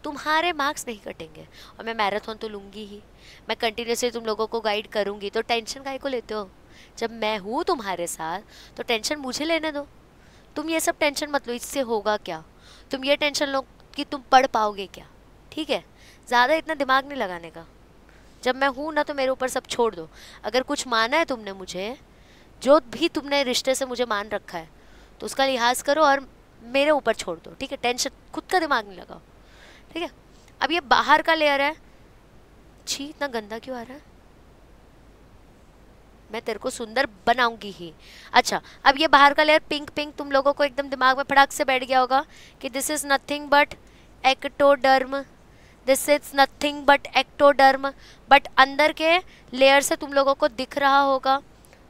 तुम्हारे मार्क्स नहीं कटेंगे। और मैं मैराथन तो लूँगी ही, मैं कंटिन्यूसली तुम लोगों को गाइड करूँगी, तो टेंशन काहे को लेते हो? जब मैं हूँ तुम्हारे साथ तो टेंशन मुझे लेने दो। तुम ये सब टेंशन मत लो, इससे होगा क्या? तुम ये टेंशन लो कि तुम पढ़ पाओगे क्या, ठीक है? ज़्यादा इतना दिमाग नहीं लगाने का। जब मैं हूँ ना तो मेरे ऊपर सब छोड़ दो। अगर कुछ माना है तुमने मुझे, जो भी तुमने रिश्ते से मुझे मान रखा है, तो उसका लिहाज करो और मेरे ऊपर छोड़ दो, ठीक है? टेंशन, खुद का दिमाग नहीं लगाओ, ठीक है? अब ये बाहर का लेयर है, छी इतना गंदा क्यों आ रहा है? मैं तेरे को सुंदर बनाऊंगी ही। अच्छा अब ये बाहर का लेयर पिंक पिंक तुम लोगों को एकदम दिमाग में फटाक से बैठ गया होगा कि this is nothing but ectoderm, this is nothing but ectoderm. But अंदर के लेयर से तुम लोगों को दिख रहा होगा,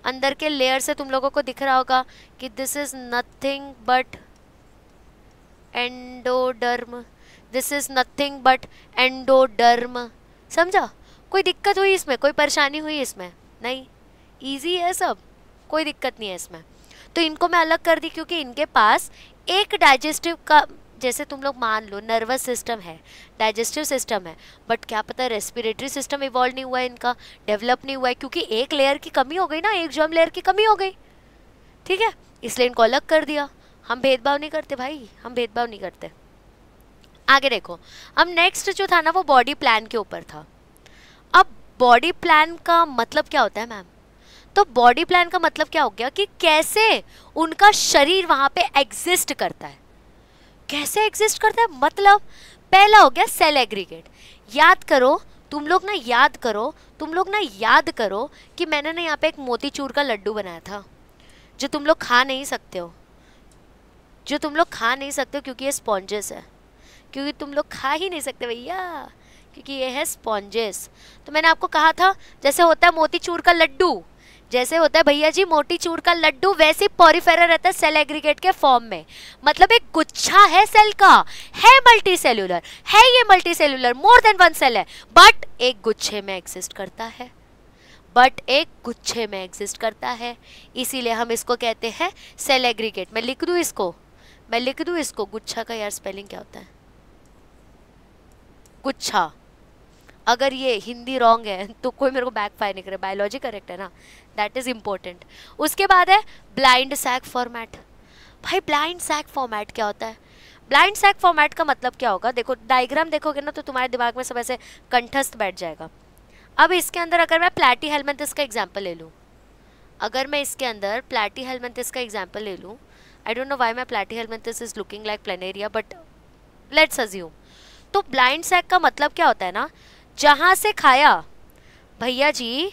अंदर के लेयर से तुम लोगों को दिख रहा होगा कि this is nothing but endoderm, this is nothing but endoderm. समझा? कोई दिक्कत हुई इसमें, कोई परेशानी हुई इसमें? नहीं, इजी है सब, कोई दिक्कत नहीं है इसमें। तो इनको मैं अलग कर दी क्योंकि इनके पास एक डाइजेस्टिव का, जैसे तुम लोग मान लो नर्वस सिस्टम है, डाइजेस्टिव सिस्टम है, बट क्या पता रेस्पिरेटरी सिस्टम इवॉल्व नहीं हुआ है इनका, डेवलप नहीं हुआ है, क्योंकि एक लेयर की कमी हो गई ना, एक जर्म लेयर की कमी हो गई, ठीक है, इसलिए इनको अलग कर दिया। हम भेदभाव नहीं करते भाई, हम भेदभाव नहीं करते। आगे देखो, अब नेक्स्ट जो था ना वो बॉडी प्लान के ऊपर था। अब बॉडी प्लान का मतलब क्या होता है मैम? तो बॉडी प्लान का मतलब क्या हो गया कि कैसे उनका शरीर वहां पे एग्जिस्ट करता है, कैसे एग्जिस्ट करता है। मतलब पहला हो गया सेल एग्रीगेट। याद करो तुम लोग ना, याद करो तुम लोग ना, याद करो कि मैंने ना यहाँ पे एक मोतीचूर का लड्डू बनाया था जो तुम लोग खा नहीं सकते हो, जो तुम लोग खा नहीं सकते हो क्योंकि ये स्पॉन्जेस है, क्योंकि तुम लोग खा ही नहीं सकते भैया, क्योंकि ये है स्पॉन्जेस। तो मैंने आपको कहा था जैसे होता है मोतीचूर का लड्डू, जैसे होता है भैया जी मोतीचूर का लड्डू, वैसे पॉरीफेरा रहता है सेल एग्रीगेट के फॉर्म में। मतलब एक गुच्छा है सेल का, है मल्टी सेल्यूलर, है ये multicellular, more than one cell है, बट एक गुच्छे में एग्जिस्ट करता है, बट एक गुच्छे में एग्जिस्ट करता है, इसीलिए हम इसको कहते हैं सेल एग्रीगेट। मैं लिख दूं इसको, मैं लिख दूं इसको, गुच्छा का यार स्पेलिंग क्या होता है? गुच्छा। अगर ये हिंदी रॉन्ग है तो कोई मेरे को बैक फायर नहीं करे, बायोलॉजी करेक्ट है ना, दैट इज इम्पोर्टेंट। उसके बाद है ब्लाइंड सैक फॉर्मेट। भाई ब्लाइंड सैक फॉर्मेट क्या होता है? ब्लाइंड सैक फॉर्मेट का मतलब क्या होगा? देखो डायग्राम देखोगे ना तो तुम्हारे दिमाग में सब ऐसे कंठस्थ बैठ जाएगा। अब इसके अंदर अगर मैं प्लैटीहेल्मिन्थस का एग्जाम्पल ले लूँ, अगर मैं इसके अंदर प्लैटीहेल्मिन्थस का एग्जाम्पल ले लूँ, I don't know why my platyhelminthes is looking like planaria, but let's assume. तो ब्लाइंड सैक का मतलब क्या होता है ना, जहां से खाया भैया जी,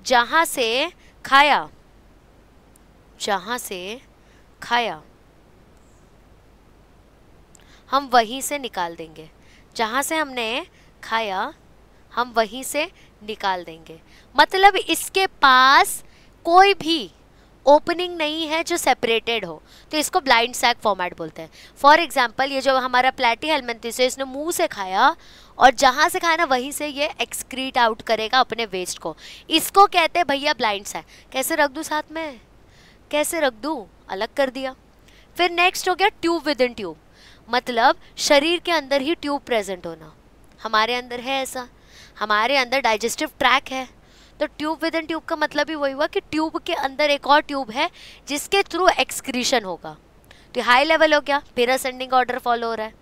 जहां से खाया, जहां से खाया हम वहीं से निकाल देंगे, जहां से हमने खाया हम वहीं से निकाल देंगे। मतलब इसके पास कोई भी ओपनिंग नहीं है जो सेपरेटेड हो, तो इसको ब्लाइंड सैक फॉर्मेट बोलते हैं। फॉर एग्जाम्पल ये जो हमारा प्लैटीहेल्मिन्थस है, इसने मुंह से खाया और जहाँ से खाया ना वहीं से ये एक्सक्रीट आउट करेगा अपने वेस्ट को, इसको कहते हैं भैया ब्लाइंड सैक। कैसे रख दूँ साथ में, कैसे रख दूँ? अलग कर दिया। फिर नेक्स्ट हो गया ट्यूब विद इन ट्यूब। मतलब शरीर के अंदर ही ट्यूब प्रेजेंट होना, हमारे अंदर है ऐसा, हमारे अंदर डाइजेस्टिव ट्रैक है, तो ट्यूब विद इन ट्यूब का मतलब ही वही हुआ कि ट्यूब के अंदर एक और ट्यूब है जिसके थ्रू एक्सक्रीशन होगा। तो हाई लेवल हो गया, फिर असेंडिंग ऑर्डर फॉलो हो रहा है,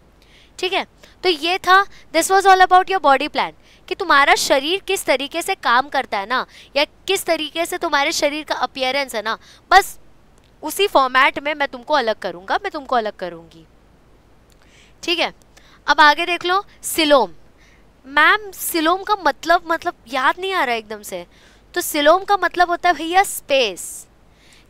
ठीक है। तो ये था, this was all about your body plan, कि तुम्हारा शरीर किस तरीके से काम करता है ना, या किस तरीके से तुम्हारे शरीर का अपीयरेंस है ना, बस उसी फॉर्मेट में मैं तुमको अलग करूँगा, मैं तुमको अलग करूँगी, ठीक है। अब आगे देख लो, सिलोम। मैम सिलोम का मतलब याद नहीं आ रहा एकदम से। तो सिलोम का मतलब होता है भैया स्पेस,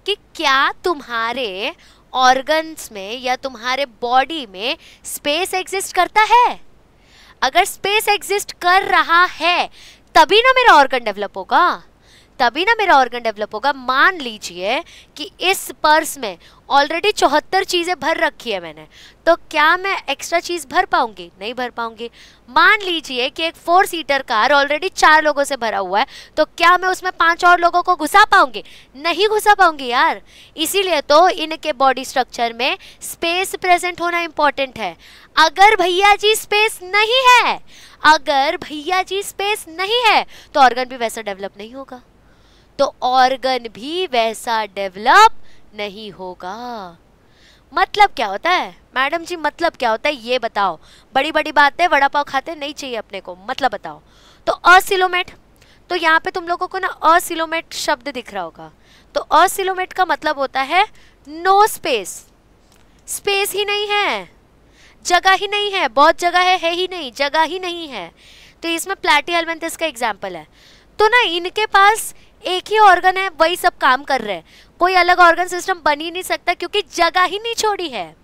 कि क्या तुम्हारे ऑर्गन्स में या तुम्हारे बॉडी में स्पेस एग्जिस्ट करता है। अगर स्पेस एग्जिस्ट कर रहा है तभी ना मेरा ऑर्गन डेवलप होगा, तभी ना मेरा ऑर्गन डेवलप होगा। मान लीजिए कि इस पर्स में ऑलरेडी 74 चीज़ें भर रखी है मैंने, तो क्या मैं एक्स्ट्रा चीज़ भर पाऊंगी? नहीं भर पाऊंगी। मान लीजिए कि एक 4 सीटर कार ऑलरेडी 4 लोगों से भरा हुआ है, तो क्या मैं उसमें 5 और लोगों को घुसा पाऊंगी? नहीं घुसा पाऊंगी यार। इसीलिए तो इनके बॉडी स्ट्रक्चर में स्पेस प्रेजेंट होना इंपॉर्टेंट है। अगर भैया जी स्पेस नहीं है, अगर भैया जी स्पेस नहीं है तो ऑर्गन भी वैसा डेवलप नहीं होगा, तो ऑर्गन भी वैसा डेवलप नहीं होगा। मतलब क्या होता है मैडम जी, मतलब क्या होता है ये बताओ। बड़ी बड़ी बातें वड़ा पाव खाते नहीं चाहिए अपने को, मतलब बताओ। तो असिलोमेट, तो यहाँ पे तुम लोगों को ना असिलोमेट शब्द दिख रहा होगा। तो असिलोमेट का मतलब होता है नो स्पेस, स्पेस ही नहीं है, जगह ही नहीं है, बहुत जगह है ही नहीं, जगह ही नहीं है। तो इसमें प्लैटीहेल्मिन्थस का एग्जाम्पल है। तो ना इनके पास एक ही ऑर्गन है, वही सब काम कर रहे हैं, कोई अलग ऑर्गन सिस्टम बन ही नहीं सकता क्योंकि जगह ही नहीं छोड़ी है।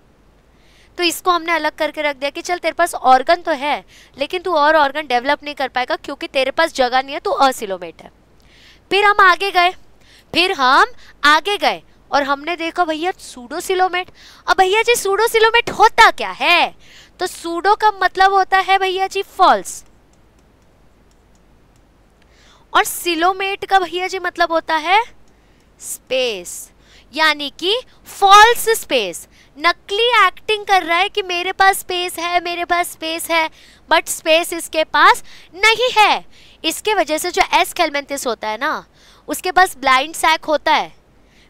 तो इसको हमने अलग करके रख दिया कि चल तेरे पास ऑर्गन तो है लेकिन तू और ऑर्गन डेवलप नहीं कर पाएगा क्योंकि तेरे पास जगह नहीं है, तू असिलोमेट है। फिर हम आगे गए और हमने देखा भैया सूडोसिलोमेट। अब भैया जी सूडोसिलोमेट होता क्या है? तो सूडो का मतलब होता है भैया जी फॉल्स, और सिलोमेट का भैया जी मतलब होता है स्पेस, यानी कि फॉल्स स्पेस। नकली एक्टिंग कर रहा है कि मेरे पास स्पेस है, मेरे पास स्पेस है, बट स्पेस इसके पास नहीं है। इसके वजह से जो एस कैलमेंथिस होता है ना, उसके पास ब्लाइंड सैक होता है,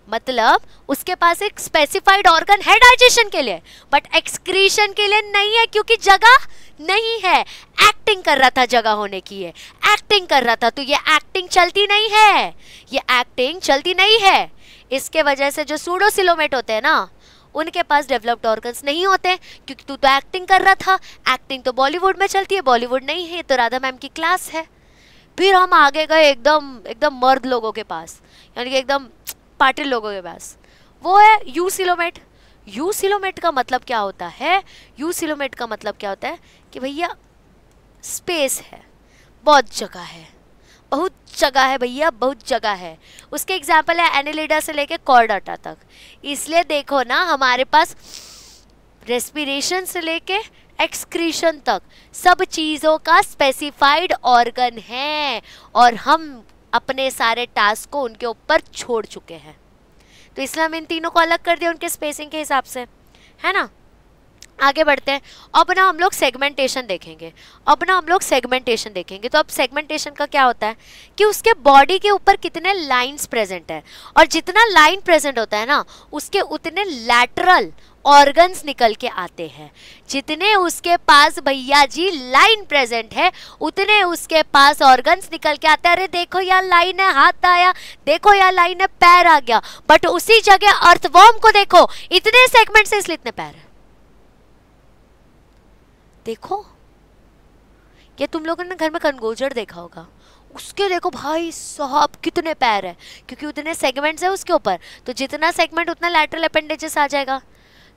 मतलब उसके पास एक स्पेसिफाइड ऑर्गन है डाइजेशन के लिए, बट एक्सक्रीशन के लिए नहीं है, क्योंकि जगह नहीं है। एक्टिंग कर रहा था जगह होने की, है एक्टिंग कर रहा था, तो ये एक्टिंग चलती नहीं है, ये एक्टिंग चलती नहीं है। इसके वजह से जो सूडोसिलोमेट होते हैं ना, उनके पास डेवलप्ड ऑर्गन्स नहीं होते, क्योंकि तू तो एक्टिंग कर रहा था। एक्टिंग तो बॉलीवुड में चलती है, बॉलीवुड नहीं है, तो राधा मैम की क्लास है। फिर हम आगे गए एकदम एकदम मर्द लोगों के पास, यानी कि एकदम पाटिल लोगों के पास, वो है यू सिलोमेट। यू सिलोमेट का मतलब क्या होता है? यू सिलोमेट का मतलब क्या होता है कि भैया स्पेस है, बहुत जगह है, बहुत जगह है भैया, बहुत जगह है। उसके एग्जाम्पल है एनेलिडा से लेके कॉर्डाटा तक। इसलिए देखो ना, हमारे पास रेस्पिरेशन से लेके एक्सक्रीशन तक सब चीज़ों का स्पेसिफाइड ऑर्गन है, और हम अपने सारे टास्क को उनके ऊपर छोड़ चुके हैं। तो इसलिए हम इन तीनों को अलग कर दिया उनके स्पेसिंग के हिसाब से, है ना। आगे बढ़ते हैं। अब ना हम लोग सेगमेंटेशन देखेंगे। तो अब सेगमेंटेशन का क्या होता है कि उसके बॉडी के ऊपर कितने लाइंस प्रेजेंट है, और जितना लाइन प्रेजेंट होता है ना, उसके उतने लैटरल ऑर्गन्स निकल के आते हैं। जितने उसके पास भैया जी लाइन प्रेजेंट है, उतने उसके पास ऑर्गन्स निकल के आते हैं। अरे देखो यार लाइन है, हाथ आया, देखो यार लाइन है, पैर आ गया, बट उसी जगह अर्थवॉर्म को देखो, इतने सेगमेंट से इसलिए इतने पैर है। देखो, ये तुम लोगों ने घर में कनगोजर देखा होगा, उसके देखो भाई साहब कितने पैर है, क्योंकि उतने सेगमेंट्स है उसके ऊपर, तो जितना सेगमेंट उतना लैटरल अपेंडेजेस आ जाएगा।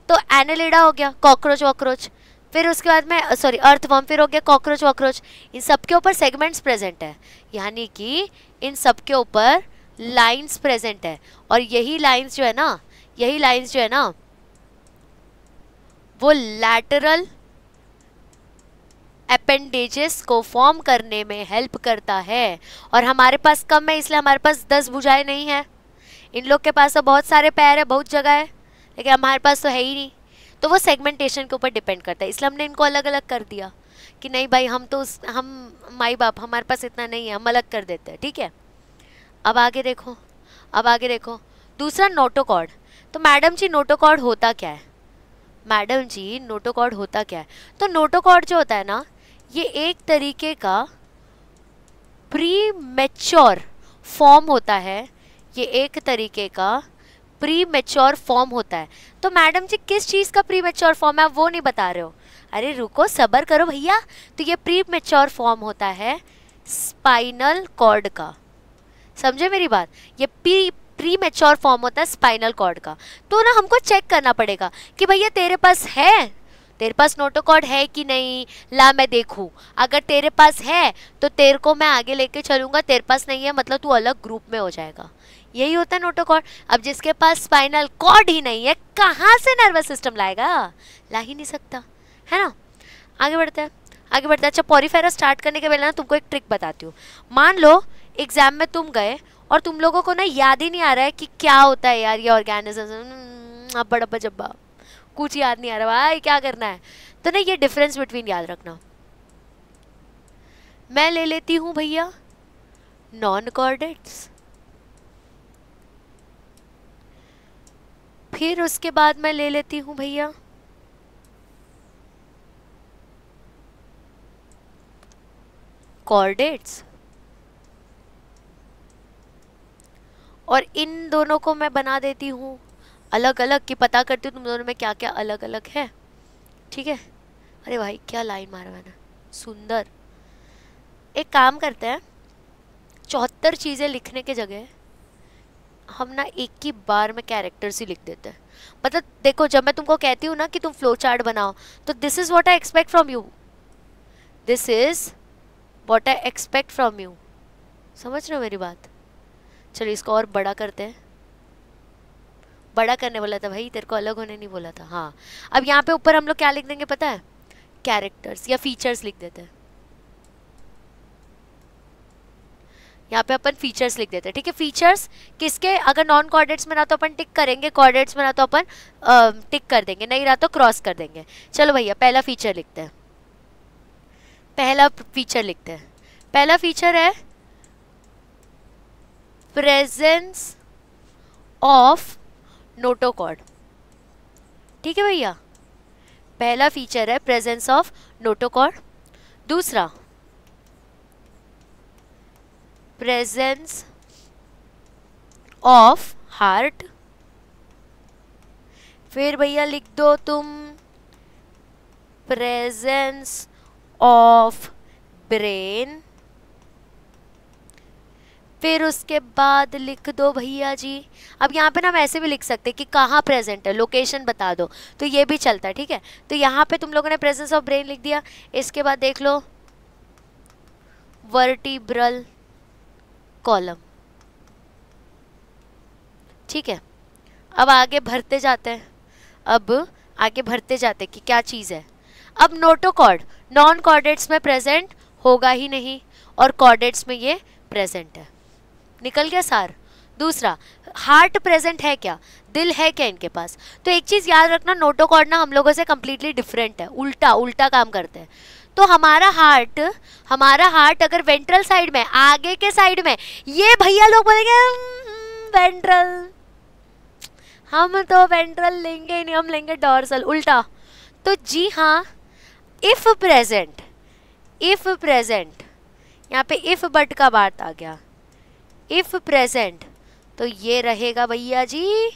तो एनेलिडा हो गया, कॉकरोच वॉकरोच, फिर उसके बाद में सॉरी अर्थवर्म, फिर हो गया कॉकरोच वॉकरोच। इन सब के ऊपर सेगमेंट्स प्रेजेंट है, यानी कि इन सब के ऊपर लाइंस प्रेजेंट है, और यही लाइंस जो है ना, वो लैटरल अपेंडेजेस को फॉर्म करने में हेल्प करता है। और हमारे पास कम है, इसलिए हमारे पास 10 भुजाएं नहीं है। इन लोग के पास तो बहुत सारे पैर है, बहुत जगह है, लेकिन हमारे पास तो है ही नहीं। तो वो सेगमेंटेशन के ऊपर डिपेंड करता है, इसलिए हमने इनको अलग अलग कर दिया कि नहीं भाई, हम माई बाप, हमारे पास इतना नहीं है, हम अलग कर देते हैं, ठीक है। अब आगे देखो दूसरा नोटोकॉर्ड। तो मैडम जी नोटोकॉर्ड होता क्या है? तो नोटोकॉर्ड जो होता है ना, ये एक तरीके का प्री मैच्योर फॉर्म होता है। तो मैडम जी किस चीज़ का प्री मैच्योर फॉर्म है, वो नहीं बता रहे हो? अरे रुको, सब्र करो भैया। तो ये प्री मैच्योर फॉर्म होता है स्पाइनल कॉर्ड का, समझे मेरी बात? ये प्री मैच्योर फॉर्म होता है स्पाइनल कॉर्ड का। तो ना हमको चेक करना पड़ेगा कि भैया तेरे पास नोटोकॉर्ड है कि नहीं, ला मैं देखूं। अगर तेरे पास है तो तेरे को मैं आगे लेके चलूंगा, तेरे पास नहीं है मतलब तू अलग ग्रुप में हो जाएगा। यही होता है नोटोकॉर्ड। अब जिसके पास स्पाइनल कॉर्ड ही नहीं है, कहाँ से नर्वस सिस्टम लाएगा? ला ही नहीं सकता, है ना। आगे बढ़ते हैं। अच्छा, पॉरीफेरा स्टार्ट करने के पहले ना तुमको एक ट्रिक बताती हूँ। मान लो एग्जाम में तुम गए और तुम लोगों को ना याद ही नहीं आ रहा है कि क्या होता है यार ये ऑर्गेनिज्म, अब्बा डब्बा जब्बा, कुछ याद नहीं आ रहा भाई, क्या करना है? तो ना ये डिफरेंस बिटवीन याद रखना। मैं ले लेती हूँ भैया नॉन कॉर्डेट्स, फिर उसके बाद मैं ले लेती हूँ भैया कॉर्डेट्स, और इन दोनों को मैं बना देती हूँ अलग अलग, कि पता करती हूँ तुम दोनों में क्या क्या अलग अलग है, ठीक है। अरे भाई क्या लाइन मारा मैंने, सुंदर। एक काम करते हैं, 74 चीज़ें लिखने के जगह हम ना एक ही बार में कैरेक्टर्स ही लिख देते हैं। मतलब देखो, जब मैं तुमको कहती हूँ ना कि तुम फ्लो चार्ट बनाओ, तो this is what I expect from you, समझ रहे हो मेरी बात? चलो इसको और बड़ा करते हैं। बड़ा करने बोला था भाई, तेरे को अलग होने नहीं बोला था। हाँ, अब यहाँ पे ऊपर हम लोग क्या लिख देंगे पता है? कैरेक्टर्स या फीचर्स लिख देते हैं। यहाँ पे अपन फीचर्स लिख देते हैं, ठीक है। फीचर्स किसके, अगर नॉन कोऑर्डिनेट्स में ना तो अपन टिक करेंगे, कोऑर्डिनेट्स में ना तो अपन टिक कर देंगे, नहीं रहा तो क्रॉस कर देंगे। चलो भैया पहला फीचर लिखते हैं, पहला फीचर लिखते हैं। पहला फीचर है प्रेजेंस ऑफ नोटोकॉर्ड, ठीक है भैया। पहला फीचर है प्रेजेंस ऑफ नोटोकॉर्ड। दूसरा प्रेजेंस ऑफ हार्ट। फिर भैया लिख दो तुम प्रेजेंस ऑफ ब्रेन। फिर उसके बाद लिख दो भैया जी, अब यहाँ पे ना हम ऐसे भी लिख सकते हैं कि कहाँ प्रेजेंट है, लोकेशन बता दो, तो ये भी चलता है, ठीक है। तो यहाँ पे तुम लोगों ने प्रेजेंस ऑफ ब्रेन लिख दिया। इसके बाद देख लो वर्टिब्रल कॉलम, ठीक है। अब आगे भरते जाते हैं, अब आगे भरते जाते हैं कि क्या चीज़ है। अब नोटोकॉर्ड नॉन कॉर्डेट्स में प्रेजेंट होगा ही नहीं और कॉर्डेट्स में ये प्रेजेंट है, निकल गया सार। दूसरा हार्ट प्रेजेंट है क्या, दिल है क्या इनके पास। तो एक चीज़ याद रखना, नोटोकॉर्ड ना हम लोगों से कम्प्लीटली डिफरेंट है, उल्टा उल्टा काम करते हैं। तो हमारा हार्ट अगर वेंट्रल साइड में, आगे के साइड में, ये भैया लोग बोलेंगे वेंट्रल, हम तो वेंट्रल लेंगे ही नहीं, हम लेंगे डॉर्सल, उल्टा। तो जी हाँ, इफ प्रेजेंट यहाँ पे इफ बट का बात आ गया, इफ प्रेजेंट तो ये रहेगा भैया जी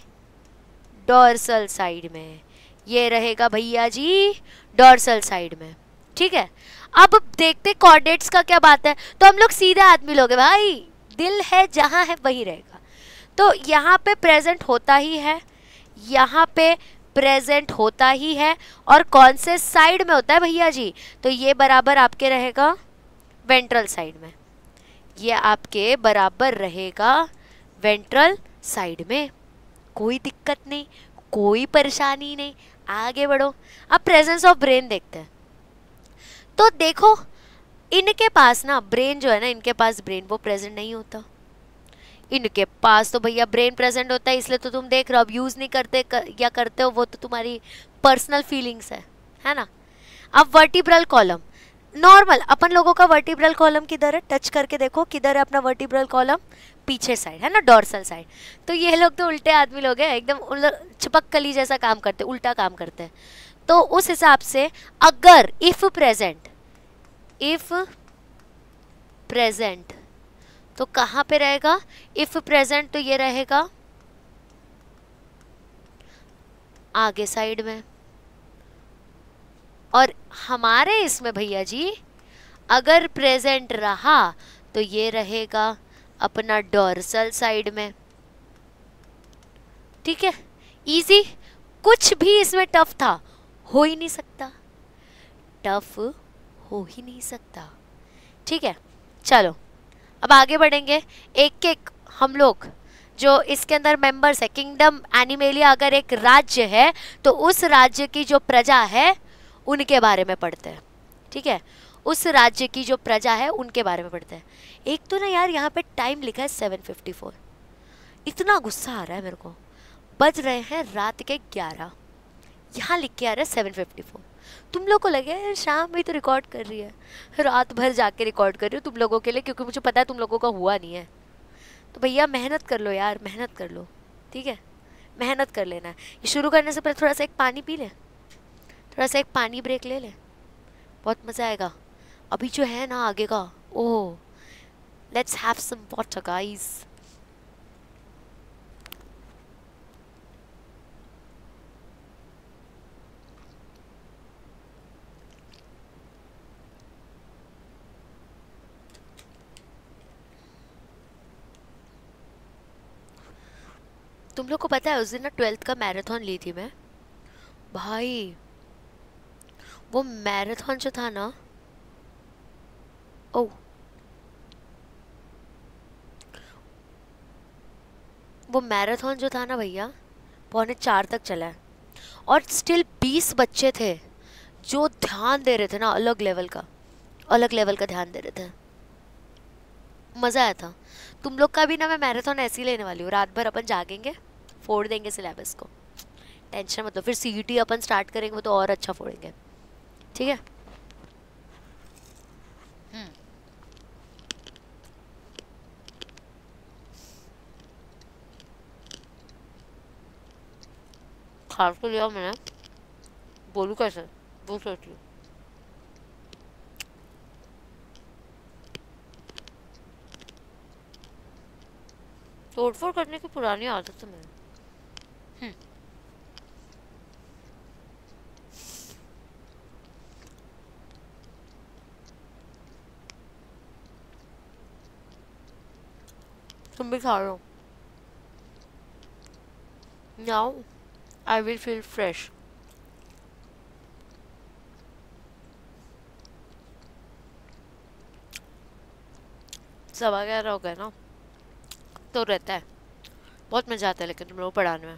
डॉर्सल साइड में, ये रहेगा भैया जी डॉर्सल साइड में, ठीक है। अब देखते कॉर्डेट्स का क्या बात है। तो हम लोग सीधे आदमी लोग हैं भाई, दिल है जहाँ है वहीं रहेगा। तो यहाँ पे प्रेजेंट होता ही है, यहाँ पे प्रेजेंट होता ही है, और कौन से साइड में होता है भैया जी, तो ये बराबर आपके रहेगा वेंट्रल साइड में, ये आपके बराबर रहेगा वेंट्रल साइड में। कोई दिक्कत नहीं, कोई परेशानी नहीं, आगे बढ़ो। अब प्रेजेंस ऑफ ब्रेन देखते हैं। तो देखो इनके पास ना ब्रेन जो है ना, इनके पास ब्रेन वो प्रेजेंट नहीं होता, इनके पास तो भैया ब्रेन प्रेजेंट होता है, इसलिए तो तुम देख रहे हो। अब यूज़ नहीं करते या करते हो वो तो तुम्हारी पर्सनल फीलिंग्स है ना। अब वर्टिब्रल कॉलम नॉर्मल, अपन लोगों का वर्टिब्रल कॉलम किधर है, टच करके देखो किधर है अपना वर्टिब्रल कॉलम, पीछे साइड है ना, डॉर्सल साइड। तो ये लोग तो उल्टे आदमी लोग हैं, एकदम चिपक कली जैसा काम करते, उल्टा काम करते हैं। तो उस हिसाब से अगर इफ प्रेजेंट तो कहाँ पे रहेगा, इफ प्रेजेंट तो ये रहेगा आगे साइड में, और हमारे इसमें भैया जी अगर प्रेजेंट रहा तो ये रहेगा अपना डॉर्सल साइड में, ठीक है। इजी, कुछ भी इसमें टफ था हो ही नहीं सकता, टफ हो ही नहीं सकता, ठीक है। चलो अब आगे बढ़ेंगे, एक एक हम लोग जो इसके अंदर मेंबर्स है। किंगडम एनिमेलिया अगर एक राज्य है तो उस राज्य की जो प्रजा है उनके बारे में पढ़ते हैं, ठीक है। उस राज्य की जो प्रजा है उनके बारे में पढ़ते हैं। एक तो ना यार यहाँ पे टाइम लिखा है 7:54, इतना गुस्सा आ रहा है मेरे को। बज रहे हैं रात के 11, यहाँ लिख के आ रहा है 7:54। तुम लोग को लगे शाम में तो रिकॉर्ड कर रही है, रात भर जाके रिकॉर्ड कर रही हूँ तुम लोगों के लिए, क्योंकि मुझे पता है तुम लोगों का हुआ नहीं है। तो भैया मेहनत कर लो यार, मेहनत कर लो, ठीक है, मेहनत कर लेना है। ये शुरू करने से पहले थोड़ा सा एक पानी पी ले, थोड़ा सा एक पानी ब्रेक ले ले, बहुत मज़ा आएगा। अभी जो है ना आगे का, oh let's have some water guys. तुम लोग को पता है उस दिन ना 12th का मैराथन ली थी मैं भाई, वो मैराथन जो था ना, ओ वो मैराथन जो था ना भैया 3:45 तक चला है, और स्टिल 20 बच्चे थे जो ध्यान दे रहे थे ना, अलग लेवल का ध्यान दे रहे थे। मज़ा आया था। तुम लोग का भी ना मैं मैराथन ऐसे ही लेने वाली हूँ, रात भर अपन जागेंगे, फोड़ देंगे सिलेबस को, टेंशन मत लो। फिर सीईटी अपन स्टार्ट करेंगे वो तो और अच्छा फोड़ेंगे, ठीक है। खास को लिया मैंने, बोलूँ कैसे वो सोच रही हूँ। तोड़फोड़ करने की पुरानी आदत है मेरी। तुम भी खा रहे हो? Now I will feel fresh. सवा 11 हो गया ना, तो रहता है, बहुत मजा आता है लेकिन तुम लोग पढ़ाने में।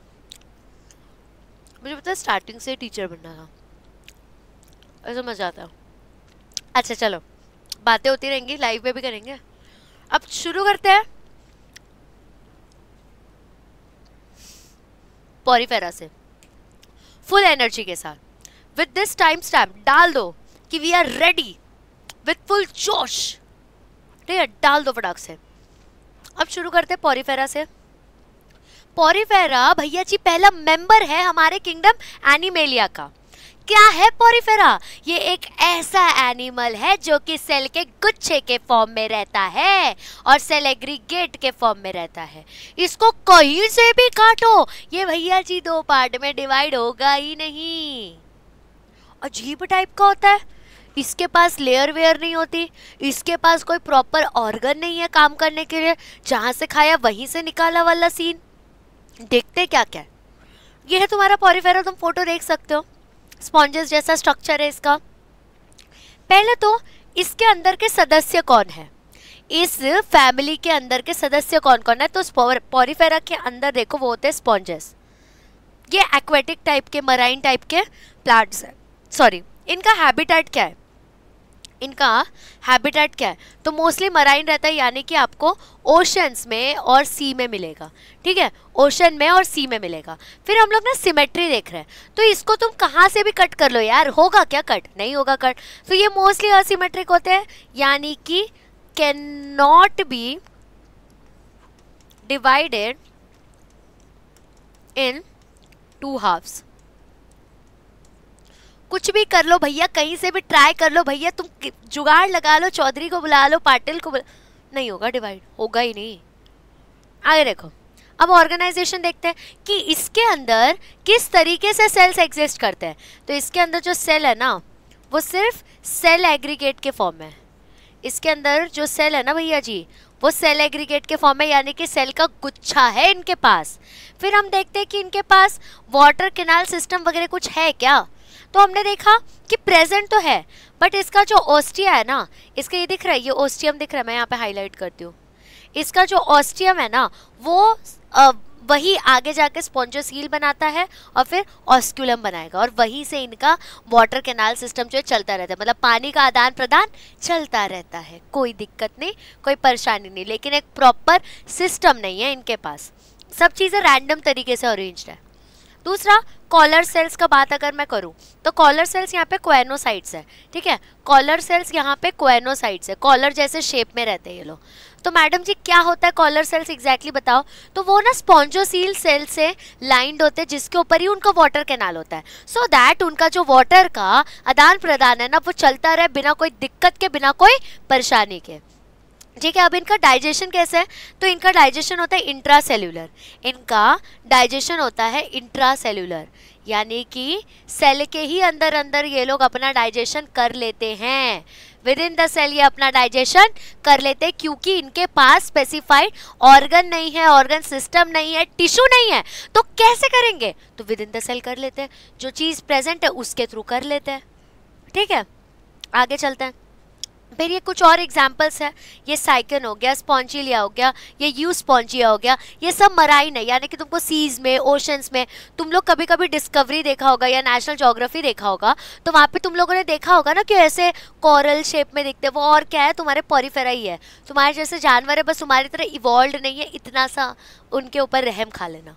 मुझे पता है स्टार्टिंग से टीचर बनना था, ऐसा मजा आता है। अच्छा चलो, बातें होती रहेंगी, लाइव में भी करेंगे। अब शुरू करते हैं पॉरीफेरा से फुल एनर्जी के साथ। विद दिस टाइम स्टैम्प डाल दो कि we are ready with full जोश, ठीक है, डाल दो फटाक से। अब शुरू करते हैं पॉरीफेरा से। पॉरीफेरा भैया जी पहला मेंबर है हमारे किंगडम एनिमेलिया का। क्या है पॉरीफेरा? ये एक ऐसा एनिमल है जो कि सेल के गुच्छे के फॉर्म में रहता है और सेल एग्रीगेट के फॉर्म में रहता है। इसको कहीं से भी काटो ये भैया जी 2 पार्ट में डिवाइड होगा ही नहीं। अजीब टाइप का होता है, इसके पास लेयर वेयर नहीं होती, इसके पास कोई प्रॉपर ऑर्गन नहीं है काम करने के लिए, जहां से खाया वहीं से निकाला वाला सीन। देखते क्या क्या है। ये है तुम्हारा पॉरीफेरा, तुम फोटो देख सकते हो, स्पॉन्जेस जैसा स्ट्रक्चर है इसका। पहले तो इसके अंदर के सदस्य कौन है, इस फैमिली के अंदर के सदस्य कौन कौन है। तो पॉरीफेरा के अंदर देखो वो होते हैं स्पॉन्जेस। ये एक्वेटिक टाइप के, मराइन टाइप के प्लांट्स है। सॉरी, इनका हैबिटेट क्या है, इनका हैबिटेट क्या है? तो मोस्टली मराइन रहता है, यानी कि आपको ओशंस में और सी में मिलेगा, ठीक है, ओशन में और सी में मिलेगा। फिर हम लोग ना सिमेट्री देख रहे हैं, तो इसको तुम कहाँ से भी कट कर लो यार, होगा क्या कट? नहीं होगा कट। तो ये मोस्टली असिमेट्रिक होते हैं, यानी कि can not be divided in 2 halves. कुछ भी कर लो भैया, कहीं से भी ट्राई कर लो भैया, तुम जुगाड़ लगा लो, चौधरी को बुला लो, पाटिल को बुला, नहीं होगा डिवाइड, होगा ही नहीं। आगे देखो, अब ऑर्गेनाइजेशन देखते हैं कि इसके अंदर किस तरीके से सेल्स एग्जिस्ट करते हैं। तो इसके अंदर जो सेल है ना वो सिर्फ सेल एग्रीगेट के फॉर्म में है। इसके अंदर जो सेल है ना भैया जी वो सेल एग्रीगेट के फॉर्म में, यानी कि सेल का गुच्छा है इनके पास। फिर हम देखते हैं कि इनके पास वाटर कैनाल सिस्टम वगैरह कुछ है क्या। तो हमने देखा कि प्रेजेंट तो है, बट इसका जो ऑस्टिया है ना, इसका ये दिख रहा है, ये ऑस्टियम दिख रहा है, मैं यहाँ पे हाईलाइट करती हूँ। इसका जो ऑस्टियम है ना वो वही आगे जाके स्पॉन्जोसील बनाता है और फिर ऑस्क्यूलम बनाएगा, और वहीं से इनका वाटर कैनाल सिस्टम जो है चलता रहता है, मतलब पानी का आदान प्रदान चलता रहता है। कोई दिक्कत नहीं, कोई परेशानी नहीं, लेकिन एक प्रॉपर सिस्टम नहीं है इनके पास, सब चीज़ें रैंडम तरीके से अरेंज्ड है। दूसरा, कॉलर सेल्स का बात अगर मैं करूं तो कॉलर सेल्स यहाँ पे क्वेनोसाइट्स है, ठीक है, कॉलर सेल्स यहाँ पे क्वेनोसाइट्स है, कॉलर जैसे शेप में रहते हैं ये लोग। तो मैडम जी क्या होता है कॉलर सेल्स एग्जैक्टली बताओ। तो वो ना स्पॉन्जोसील सेल से लाइंड होते हैं, जिसके ऊपर ही उनका वाटर कैनाल होता है, सो दैट उनका जो वाटर का आदान प्रदान है ना वो चलता रहे बिना कोई दिक्कत के, बिना कोई परेशानी के, ठीक है। अब इनका डाइजेशन कैसे है? तो इनका डाइजेशन होता है इंट्रासेल्यूलर, इनका डाइजेशन होता है इंट्रासेल्यूलर, यानी कि सेल के ही अंदर अंदर ये लोग अपना डाइजेशन कर लेते हैं। विद इन द सेल ये अपना डाइजेशन कर लेते हैं, क्योंकि इनके पास स्पेसिफाइड ऑर्गन नहीं है, ऑर्गन सिस्टम नहीं है, टिश्यू नहीं है, तो कैसे करेंगे? तो विद इन द सेल कर लेते हैं, जो चीज़ प्रेजेंट है उसके थ्रू कर लेते हैं, ठीक है। आगे चलते हैं। फिर ये कुछ और एग्जाम्पल्स है, ये साइकन हो गया, स्पॉन्जिलिया हो गया, ये यू स्पॉन्जिया हो गया, ये सब मराइन है। यानी कि तुमको सीज में, ओशंस में, तुम लोग कभी कभी डिस्कवरी देखा होगा या नेशनल ज्योग्राफी देखा होगा, तो वहाँ पे तुम लोगों ने देखा होगा ना कि ऐसे कोरल शेप में दिखते हैं, वो और क्या है, तुम्हारे पॉरीफेरा ही है, तुम्हारे जैसे जानवर है, बस तुम्हारी तरह इवॉल्व नहीं है, इतना सा उनके ऊपर रहम खा लेना,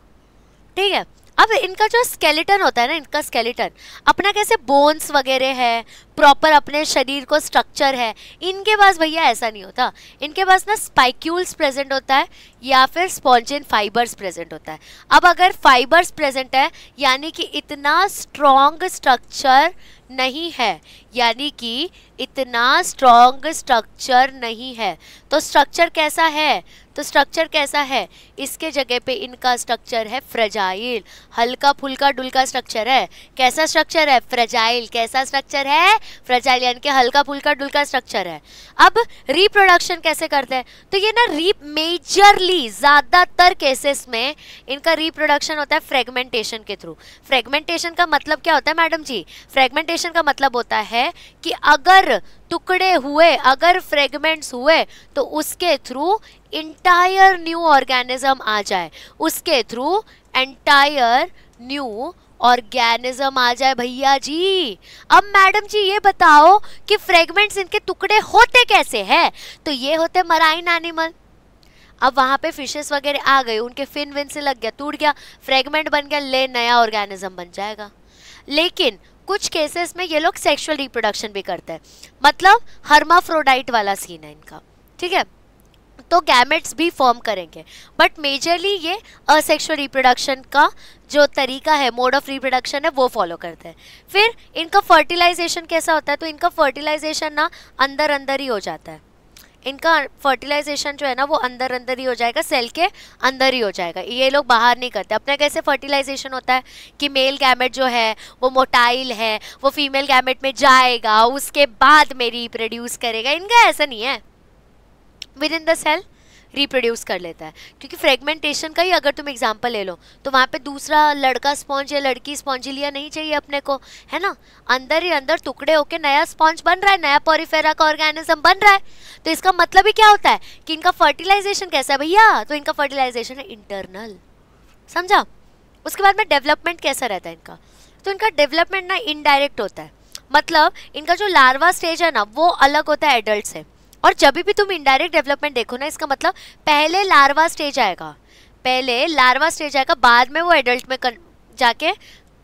ठीक है। अब इनका जो स्केलेटन होता है ना, इनका स्केलेटन अपना कैसे बोन्स वगैरह है, प्रॉपर अपने शरीर को स्ट्रक्चर है, इनके पास भैया ऐसा नहीं होता। इनके पास ना स्पाइक्यूल्स प्रेजेंट होता है या फिर स्पॉन्जिन फाइबर्स प्रेजेंट होता है। अब अगर फाइबर्स प्रेजेंट है यानी कि इतना स्ट्रॉन्ग स्ट्रक्चर नहीं है, यानी कि इतना स्ट्रॉन्ग स्ट्रक्चर नहीं है। तो स्ट्रक्चर कैसा है, तो स्ट्रक्चर कैसा है, इसके जगह पे इनका स्ट्रक्चर है फ्रेजाइल, हल्का फुल्का डुल्का स्ट्रक्चर है। कैसा स्ट्रक्चर है, फ्रेजाइल। कैसा स्ट्रक्चर है, फ्रेजाइल, यानी कि हल्का फुल्का डुल्का स्ट्रक्चर है। अब रिप्रोडक्शन कैसे करते हैं, तो ये ना मेजरली ज़्यादातर केसेस में इनका रिप्रोडक्शन होता है फ्रेगमेंटेशन के थ्रू। फ्रेगमेंटेशन का मतलब क्या होता है मैडम जी, फ्रेगमेंटेशन का मतलब होता है कि अगर टुकड़े हुए, अगर फ्रेगमेंट्स हुए, तो उसके थ्रू इंटायर न्यू ऑर्गेनिज्म आ जाए, उसके थ्रू एंटायर न्यू ऑर्गेनिज्म आ जाए भैया जी। अब मैडम जी ये बताओ कि फ्रेगमेंट्स इनके टुकड़े होते कैसे हैं, तो ये होते मराइन एनिमल। अब वहाँ पे फिशेस वगैरह आ गए, उनके फिन विन से लग गया, टूट गया, फ्रेगमेंट बन गया, ले नया ऑर्गेनिज्म बन जाएगा। लेकिन कुछ केसेस में ये लोग सेक्सुअल रिप्रोडक्शन भी करते हैं, मतलब हर्माफ्रोडाइट वाला सीन है इनका, ठीक है। तो गैमेट्स भी फॉर्म करेंगे, बट मेजरली ये असेक्सुअल रिप्रोडक्शन का जो तरीका है, मोड ऑफ रिप्रोडक्शन है, वो फॉलो करते हैं। फिर इनका फर्टिलाइजेशन कैसा होता है, तो इनका फर्टिलाइजेशन ना अंदर अंदर ही हो जाता है। इनका फर्टिलाइजेशन जो है ना वो अंदर अंदर ही हो जाएगा, सेल के अंदर ही हो जाएगा, ये लोग बाहर नहीं करते। अपना कैसे फर्टिलाइजेशन होता है कि मेल गैमेट जो है वो मोटाइल है, वो फीमेल गैमेट में जाएगा, उसके बाद में रिप्रोड्यूस करेगा। इनका ऐसा नहीं है, within the cell reproduce कर लेता है। क्योंकि फ्रेगमेंटेशन का ही अगर तुम एग्जांपल ले लो, तो वहाँ पे दूसरा लड़का स्पॉन्ज या लड़की स्पॉन्जिलिया नहीं चाहिए अपने को, है ना। अंदर ही अंदर टुकड़े होके नया स्पॉन्ज बन रहा है, नया पॉरीफेरा का ऑर्गेनिज्म बन रहा है। तो इसका मतलब ही क्या होता है कि इनका फर्टिलाइजेशन कैसा है भैया, तो इनका फर्टिलाइजेशन है इंटरनल, समझा। उसके बाद में डेवलपमेंट कैसा रहता है इनका, तो इनका डेवलपमेंट ना इनडायरेक्ट होता है, मतलब इनका जो लार्वा स्टेज है ना वो अलग होता है एडल्ट से। और जब भी तुम इनडायरेक्ट डेवलपमेंट देखो ना, इसका मतलब पहले लार्वा स्टेज आएगा, पहले लार्वा स्टेज आएगा, बाद में वो एडल्ट में जाके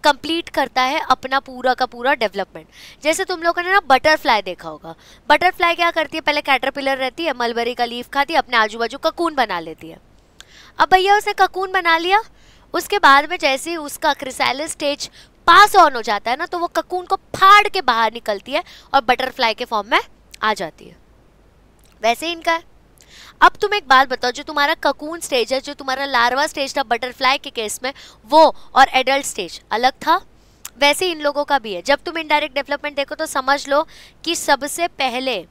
कंप्लीट करता है अपना पूरा का पूरा डेवलपमेंट। जैसे तुम लोगों ने ना बटरफ्लाई देखा होगा, बटरफ्लाई क्या करती है, पहले कैटरपिलर रहती है, मलबरी का लीफ खाती है, अपने आजू बाजू ककून बना लेती है। अब भैया उसने ककून बना लिया, उसके बाद में जैसे ही उसका क्रिसैलिस स्टेज पास ऑन हो जाता है ना, तो वो ककून को फाड़ के बाहर निकलती है और बटरफ्लाई के फॉर्म में आ जाती है। वैसे इनका है। अब तुम एक बात बताओ, जो तुम्हारा ककून स्टेज है, जो तुम्हारा लार्वा स्टेज था बटरफ्लाई के केस में, वो और एडल्ट स्टेज अलग था, वैसे इन लोगों का भी है। जब तुम इनडायरेक्ट डेवलपमेंट देखो तो समझ लो कि सबसे पहले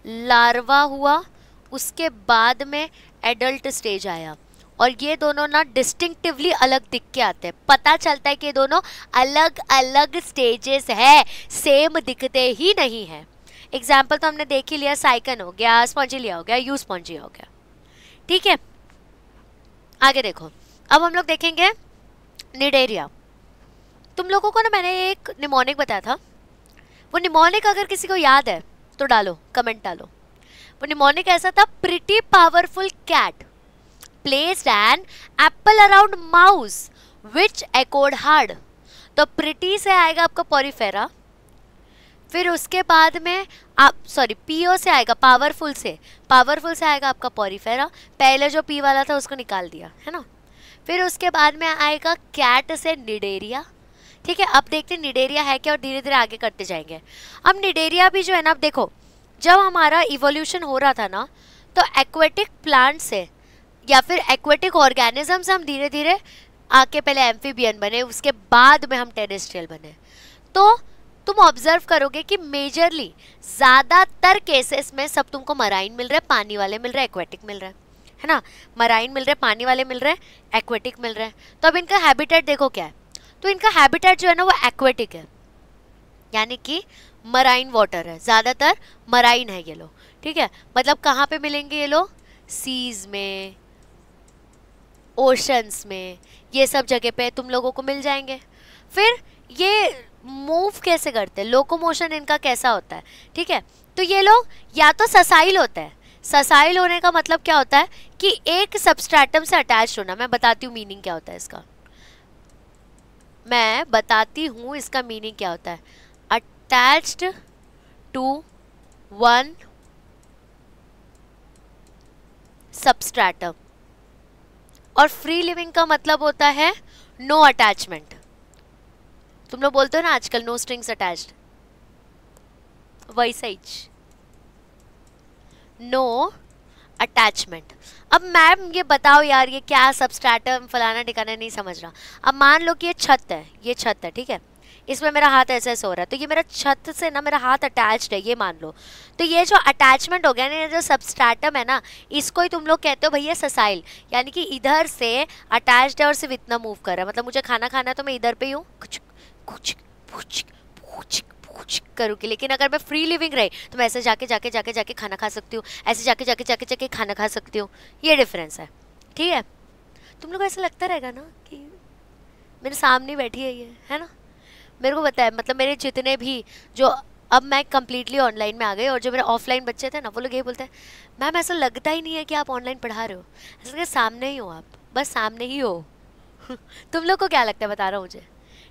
लार्वा हुआ, उसके बाद में एडल्ट स्टेज आया, और ये दोनों ना डिस्टिंक्टिवली अलग दिख के आते हैं। पता चलता है कि ये दोनों अलग अलग स्टेजेस है, सेम दिखते ही नहीं है। एग्जाम्पल तो हमने देख ही लिया, साइकन हो गया, स्पॉन्जिलिया हो गया, यू स्पॉन्जिया हो गया, ठीक है। आगे देखो, अब हम लोग देखेंगे निडेरिया। तुम लोगों को ना मैंने एक निमोनिक बताया था, वो निमोनिक अगर किसी को याद है तो डालो, कमेंट डालो। वो निमोनिक ऐसा था, pretty powerful cat placed an apple around mouse which echoed hard. तो प्रिटी से आएगा आपका पॉरीफेरा, फिर उसके बाद में आप पीओ से आएगा, पावरफुल से आएगा आपका पॉरीफेरा। पहले जो पी वाला था उसको निकाल दिया है ना। फिर उसके बाद में आएगा कैट से निडेरिया, ठीक है। अब देखते हैं निडेरिया है क्या, और धीरे धीरे आगे करते जाएंगे। अब निडेरिया भी जो है ना, अब देखो जब हमारा इवोल्यूशन हो रहा था ना, तो एक्वेटिक प्लांट से या फिर एक्वेटिक ऑर्गेनिज्म से हम धीरे धीरे आके पहले एम्फीबियन बने, उसके बाद में हम टेरेस्ट्रियल बने। तो तुम ऑब्जर्व करोगे कि मेजरली ज़्यादातर केसेस में सब तुमको मराइन मिल रहा है, पानी वाले मिल रहे हैं, एक्वेटिक मिल रहा है ना। मराइन मिल रहे हैं, पानी वाले मिल रहे हैं, एक्वेटिक मिल रहे हैं। तो अब इनका हैबिटेट देखो क्या है, तो इनका हैबिटेट जो है ना वो एक्वेटिक है, यानी कि मराइन वाटर है, ज़्यादातर मराइन है ये लोग, ठीक है। मतलब कहाँ पे मिलेंगे ये लोग? सीज में, ओशंस में, ये सब जगह पे तुम लोगों को मिल जाएंगे। फिर ये मूव कैसे करते हैं, लोकोमोशन इनका कैसा होता है, ठीक है। तो ये लोग या तो ससाइल होता है, ससाइल होने का मतलब क्या होता है कि एक सबस्ट्रेटम से अटैच होना। मैं बताती हूँ मीनिंग क्या होता है इसका, मैं बताती हूँ इसका मीनिंग क्या होता है। Attached to one substratum. और फ्री लिविंग का मतलब होता है नो अटैचमेंट। तुम लोग बोलते हो ना आजकल नो स्ट्रिंग्स अटैच्ड, वैसा ही, नो अटैचमेंट। अब मैम ये बताओ यार ये क्या सबस्ट्रेटम फलाना ठिकाना, नहीं समझ रहा। अब मान लो कि ये छत है, ये छत है, ठीक है, इसमें मेरा हाथ ऐसे ऐसे हो रहा है, तो ये मेरा छत से ना मेरा हाथ अटैच्ड है, ये मान लो। तो ये जो अटैचमेंट हो गया ना, ये जो सबस्ट्रेटम है ना, इसको ही तुम लोग कहते हो भैया ससाइल। यानी कि इधर से अटैच्ड है और सिर्फ इतना मूव कर रहा है। मतलब मुझे खाना खाना है तो मैं इधर पे ही हूँ, कुछ कुछ कुछ कुछ कुछ करूँगी। लेकिन अगर मैं फ्री लिविंग रही तो मैं ऐसे जाके जाके जाके जाके खाना खा सकती हूँ, ऐसे जाके जाके जाके जाके खाना खा सकती हूँ। ये डिफरेंस है, ठीक है। तुम लोग को ऐसा लगता रहेगा ना कि मेरे सामने बैठी है ये, है ना। मेरे को पता है, मतलब मेरे जितने भी जो, अब मैं कम्प्लीटली ऑनलाइन में आ गई, और जो मेरे ऑफलाइन बच्चे थे ना, वो लोग ये बोलते हैं मैम ऐसा लगता ही नहीं है कि आप ऑनलाइन पढ़ा रहे हो, ऐसा कि सामने ही हो आप, बस सामने ही हो। तुम लोग को क्या लगता है बता रहा हूँ मुझे,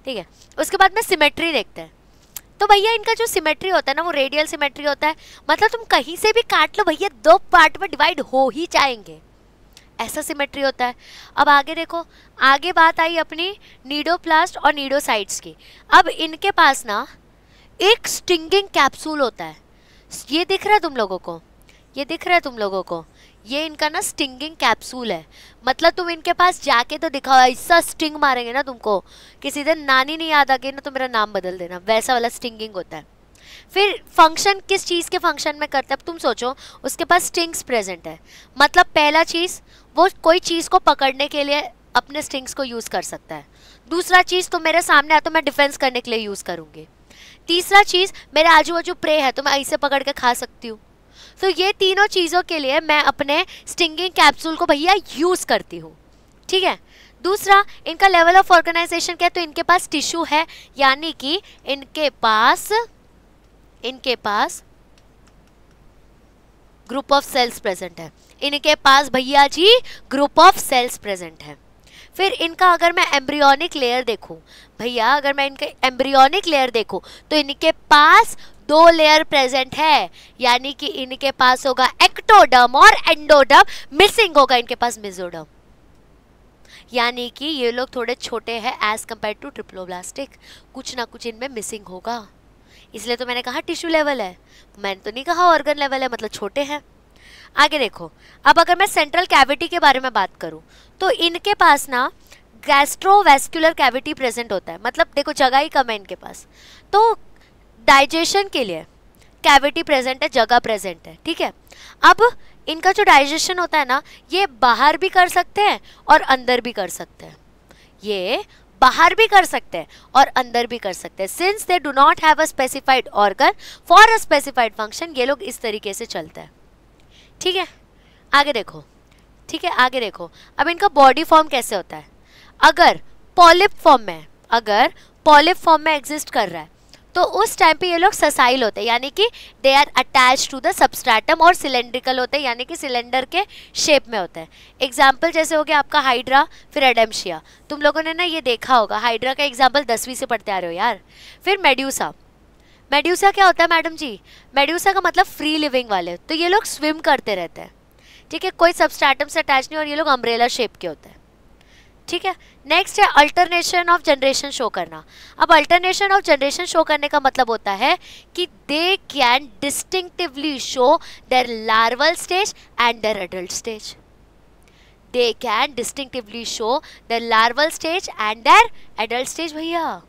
ठीक है। उसके बाद में सिमेट्री देखते हैं। तो भैया इनका जो सिमेट्री होता है ना, वो रेडियल सिमेट्री होता है। मतलब तुम कहीं से भी काट लो भैया, दो पार्ट में डिवाइड हो ही जाएंगे, ऐसा सिमेट्री होता है। अब आगे देखो, आगे बात आई अपनी नीडोप्लास्ट और नीडोसाइट्स की। अब इनके पास ना एक स्टिंगिंग कैप्सूल होता है, ये दिख रहा है तुम लोगों को, ये दिख रहा है तुम लोगों को, ये इनका ना स्टिंगिंग कैप्सूल है। मतलब तुम इनके पास जाके तो दिखाओ, ऐसा स्टिंग मारेंगे ना तुमको कि सीधे नानी नहीं याद आ गई ना तो मेरा नाम बदल देना, वैसा वाला स्टिंगिंग होता है। फिर फंक्शन किस चीज़ के फंक्शन में करता है, अब तुम सोचो, उसके पास स्टिंग्स प्रेजेंट है। मतलब पहला चीज़, वो कोई चीज़ को पकड़ने के लिए अपने स्टिंग्स को यूज़ कर सकता है। दूसरा चीज़, तो मेरे सामने है तो मैं डिफेंस करने के लिए यूज़ करूँगी। तीसरा चीज़, मेरे आजू बाजू प्रे है तो मैं ऐसे पकड़ के खा सकती हूँ। तो ये तीनों चीज़ों के लिए मैं अपने स्टिंगिंग कैप्सूल को भैया यूज़ करती हूँ, ठीक है। दूसरा, इनका लेवल ऑफ ऑर्गेनाइजेशन क्या है, तो इनके पास टिश्यू है, यानी कि इनके पास ग्रुप ऑफ सेल्स प्रेजेंट है। इनके पास भैया जी ग्रुप ऑफ सेल्स प्रेजेंट है। फिर इनका अगर मैं एम्ब्रियोनिक लेयर देखूं भैया, अगर मैं इनके एम्ब्रियोनिक लेयर देखूं तो इनके पास 2 लेयर प्रेजेंट है, यानी कि इनके पास होगा एक्टोडर्म और एंडोडर्म, मिसिंग होगा इनके पास मेसोडर्म। यानी कि ये लोग थोड़े छोटे हैं एज कंपेयर टू ट्रिप्लोब्लास्टिक, कुछ ना कुछ इनमें मिसिंग होगा। इसलिए तो मैंने कहा टिश्यू लेवल है, मैंने तो नहीं कहा ऑर्गन लेवल है, मतलब छोटे हैं। आगे देखो, अब अगर मैं सेंट्रल कैविटी के बारे में बात करूं तो इनके पास ना गैस्ट्रोवेस्कुलर कैविटी प्रेजेंट होता है। मतलब देखो जगह ही कम है इनके पास, तो डाइजेशन के लिए कैविटी प्रेजेंट है, जगह प्रेजेंट है, ठीक है। अब इनका जो डाइजेशन होता है ना, ये बाहर भी कर सकते हैं और अंदर भी कर सकते हैं, ये बाहर भी कर सकते हैं और अंदर भी कर सकते हैं। Since they do not have a specified organ for a specified function, ये लोग इस तरीके से चलते हैं, ठीक है। आगे देखो, ठीक है, आगे देखो, अब इनका बॉडी फॉर्म कैसे होता है। अगर पॉलिप फॉर्म में एग्जिस्ट कर रहा है तो उस टाइम पे ये लोग ससाइल होते हैं, यानी कि they are attach to the substratum, और सिलेंड्रिकल होते हैं, यानी कि सिलेंडर के शेप में होता है। एग्जाम्पल जैसे हो गया आपका हाइड्रा, फिर एडेम्शिया। तुम लोगों ने ना ये देखा होगा, हाइड्रा का एग्जाम्पल 10वीं से पढ़ते आ रहे हो यार। फिर मेड्यूसा, मेड्यूसा क्या होता है मैडम जी, मेड्यूसा का मतलब फ्री लिविंग वाले, तो ये लोग स्विम करते रहते हैं, ठीक है, कोई सबस्ट्रेटम से अटैच नहीं, और ये लोग अम्ब्रेला शेप के होते हैं, ठीक है। नेक्स्ट है अल्टरनेशन ऑफ जनरेशन शो करना। अब अल्टरनेशन ऑफ जनरेशन शो करने का मतलब होता है कि they can distinctively show their larval stage and their adult stage, they can distinctively show their larval stage and their adult stage भैया।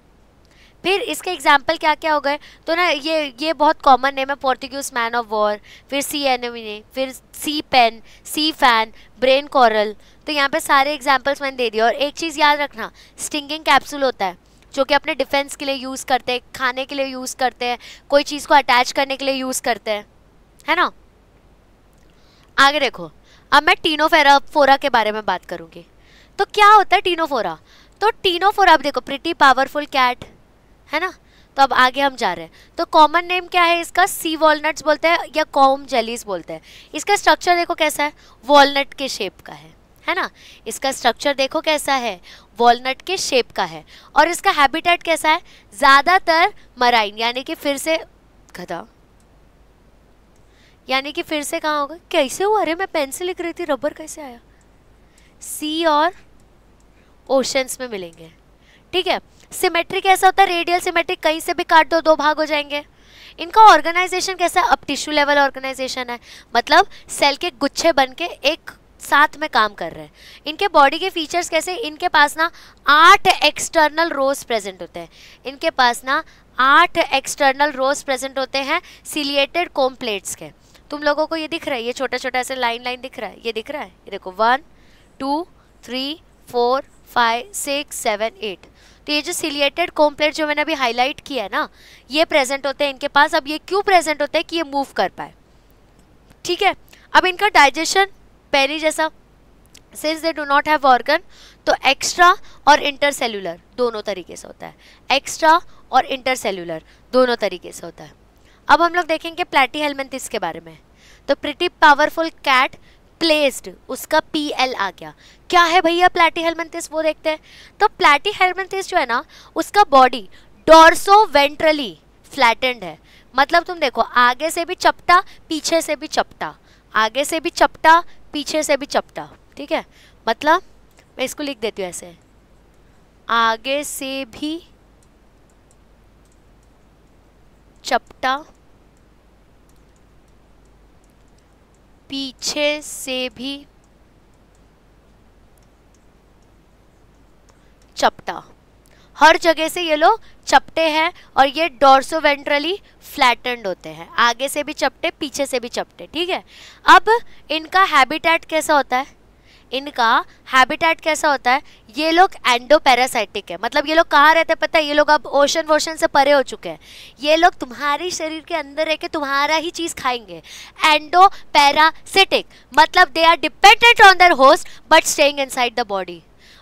फिर इसके एग्जाम्पल क्या क्या हो गए, तो ना ये बहुत कॉमन नेम है, पोर्टुगीज मैन ऑफ वॉर, फिर सी एनेमी, फिर सी पेन, सी फैन, ब्रेन कॉरल। तो यहाँ पे सारे एग्जाम्पल्स मैंने दे दिए। और एक चीज़ याद रखना, स्टिंगिंग कैप्सूल होता है, जो कि अपने डिफेंस के लिए यूज़ करते हैं, खाने के लिए यूज़ करते हैं, कोई चीज़ को अटैच करने के लिए यूज़ करते हैं, है ना। आगे देखो, अब मैं टीनोफोरा के बारे में बात करूँगी। तो क्या होता है टीनोफोरा? तो टीनोफोरा, अब देखो प्रिटी पावरफुल कैट, है ना। तो अब आगे हम जा रहे हैं। तो कॉमन नेम क्या है इसका? सी वॉलनट्स बोलते हैं या कॉम जेलीज बोलते हैं। इसका स्ट्रक्चर देखो कैसा है, वॉलनट के शेप का है ना। इसका स्ट्रक्चर देखो कैसा है, वॉलनट के शेप का है। और इसका हैबिटेट कैसा है? ज़्यादातर मराइन, यानी कि फिर से गधा, यानी कि फिर से कहाँ होगा? कैसे हुआ? अरे मैं पेन से लिख रही थी, रबर कैसे आया? सी और ओशंस में मिलेंगे, ठीक है। सिमेट्री कैसा होता है? रेडियल सिमेट्री, कहीं से भी काट दो 2 भाग हो जाएंगे। इनका ऑर्गेनाइजेशन कैसा है? अब टिश्यू लेवल ऑर्गेनाइजेशन है, मतलब सेल के गुच्छे बन के एक साथ में काम कर रहे हैं। इनके बॉडी के फीचर्स कैसे? इनके पास ना 8 एक्सटर्नल रोज प्रेजेंट होते हैं। इनके पास ना 8 एक्सटर्नल रोज प्रेजेंट होते हैं सिलिएटेड कोम प्लेट्स के। तुम लोगों को ये दिख रहा है? ये छोटा छोटा ऐसे लाइन लाइन दिख रहा है, ये दिख रहा है? ये देखो 1 2 3 4 5 6 7 8। तो ये जो सिलिएटेड कोम प्लेट जो मैंने अभी हाईलाइट किया है ना, ये प्रेजेंट होते हैं इनके पास। अब ये क्यों प्रेजेंट होते हैं? कि ये मूव कर पाए, ठीक है। अब इनका डाइजेशन पेरी जैसा, since they do not have organ, तो एक्स्ट्रा और इंटरसेल्यूलर दोनों तरीके से होता है। एक्स्ट्रा और इंटरसेल्यूलर दोनों तरीके से होता है। अब हम लोग देखेंगे प्लैटीहेल्मिन्थिस के बारे में। तो प्रिटी पावरफुल कैट प्लेस्ड, उसका PL आ गया। क्या है भैया प्लैटीहेल्मिन्थिस, वो देखते हैं। तो प्लैटीहेल्मिन्थिस जो है ना, उसका बॉडी डॉर्सो वेंट्रली फ्लैटेंड है। मतलब तुम देखो, आगे से भी चपटा, पीछे से भी चपटा, आगे से भी चपटा, पीछे से भी चपटा, ठीक है। मतलब मैं इसको लिख देती हूँ ऐसे, आगे से भी चपटा, पीछे से भी चपटा, हर जगह से ये लोग चपटे हैं। और ये डॉर्सोवेंट्रली फ्लैटेंड होते हैं, आगे से भी चपटे, पीछे से भी चपटे, ठीक है। अब इनका हैबिटेट कैसा होता है? इनका हैबिटेट कैसा होता है? ये लोग एंडोपैरासाइटिक है। मतलब ये लोग कहाँ रहते हैं पता है? ये लोग अब ओशन वोशन से परे हो चुके हैं। ये लोग तुम्हारी शरीर के अंदर रह के तुम्हारा ही चीज़ खाएंगे। एंडोपैरासिटिक मतलब they are dependent on their host but staying inside the body,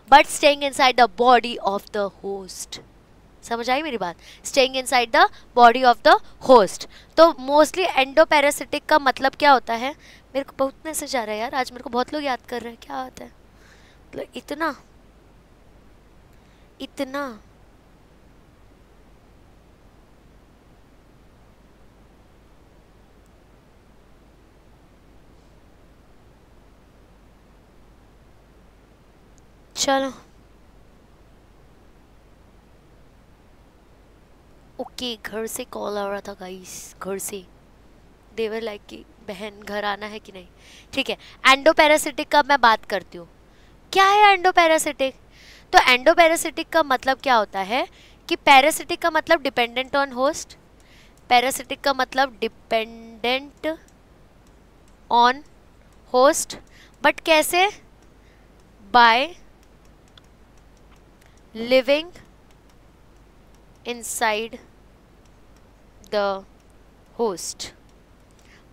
but staying inside the body of the host. समझ आई मेरी बात? Staying inside the body of the host. तो मोस्टली एंडोपैरासिटिक का मतलब क्या होता है? मेरे को बहुत मैसेज आ रहा है यार, आज मेरे को बहुत लोग याद कर रहे हैं, क्या बात है? मतलब इतना इतना चलो ओके। घर से कॉल आ रहा था गाइस, घर से। देवर लाइक की बहन घर आना है कि नहीं, ठीक है। एंडोपैरासिटिक का मैं बात करती हूँ। क्या है एंडोपैरासिटिक? तो एंडोपैरासिटिक का मतलब क्या होता है कि पैरासिटिक का मतलब डिपेंडेंट ऑन होस्ट, पैरासिटिक का मतलब डिपेंडेंट ऑन होस्ट, बट कैसे? By living inside the host,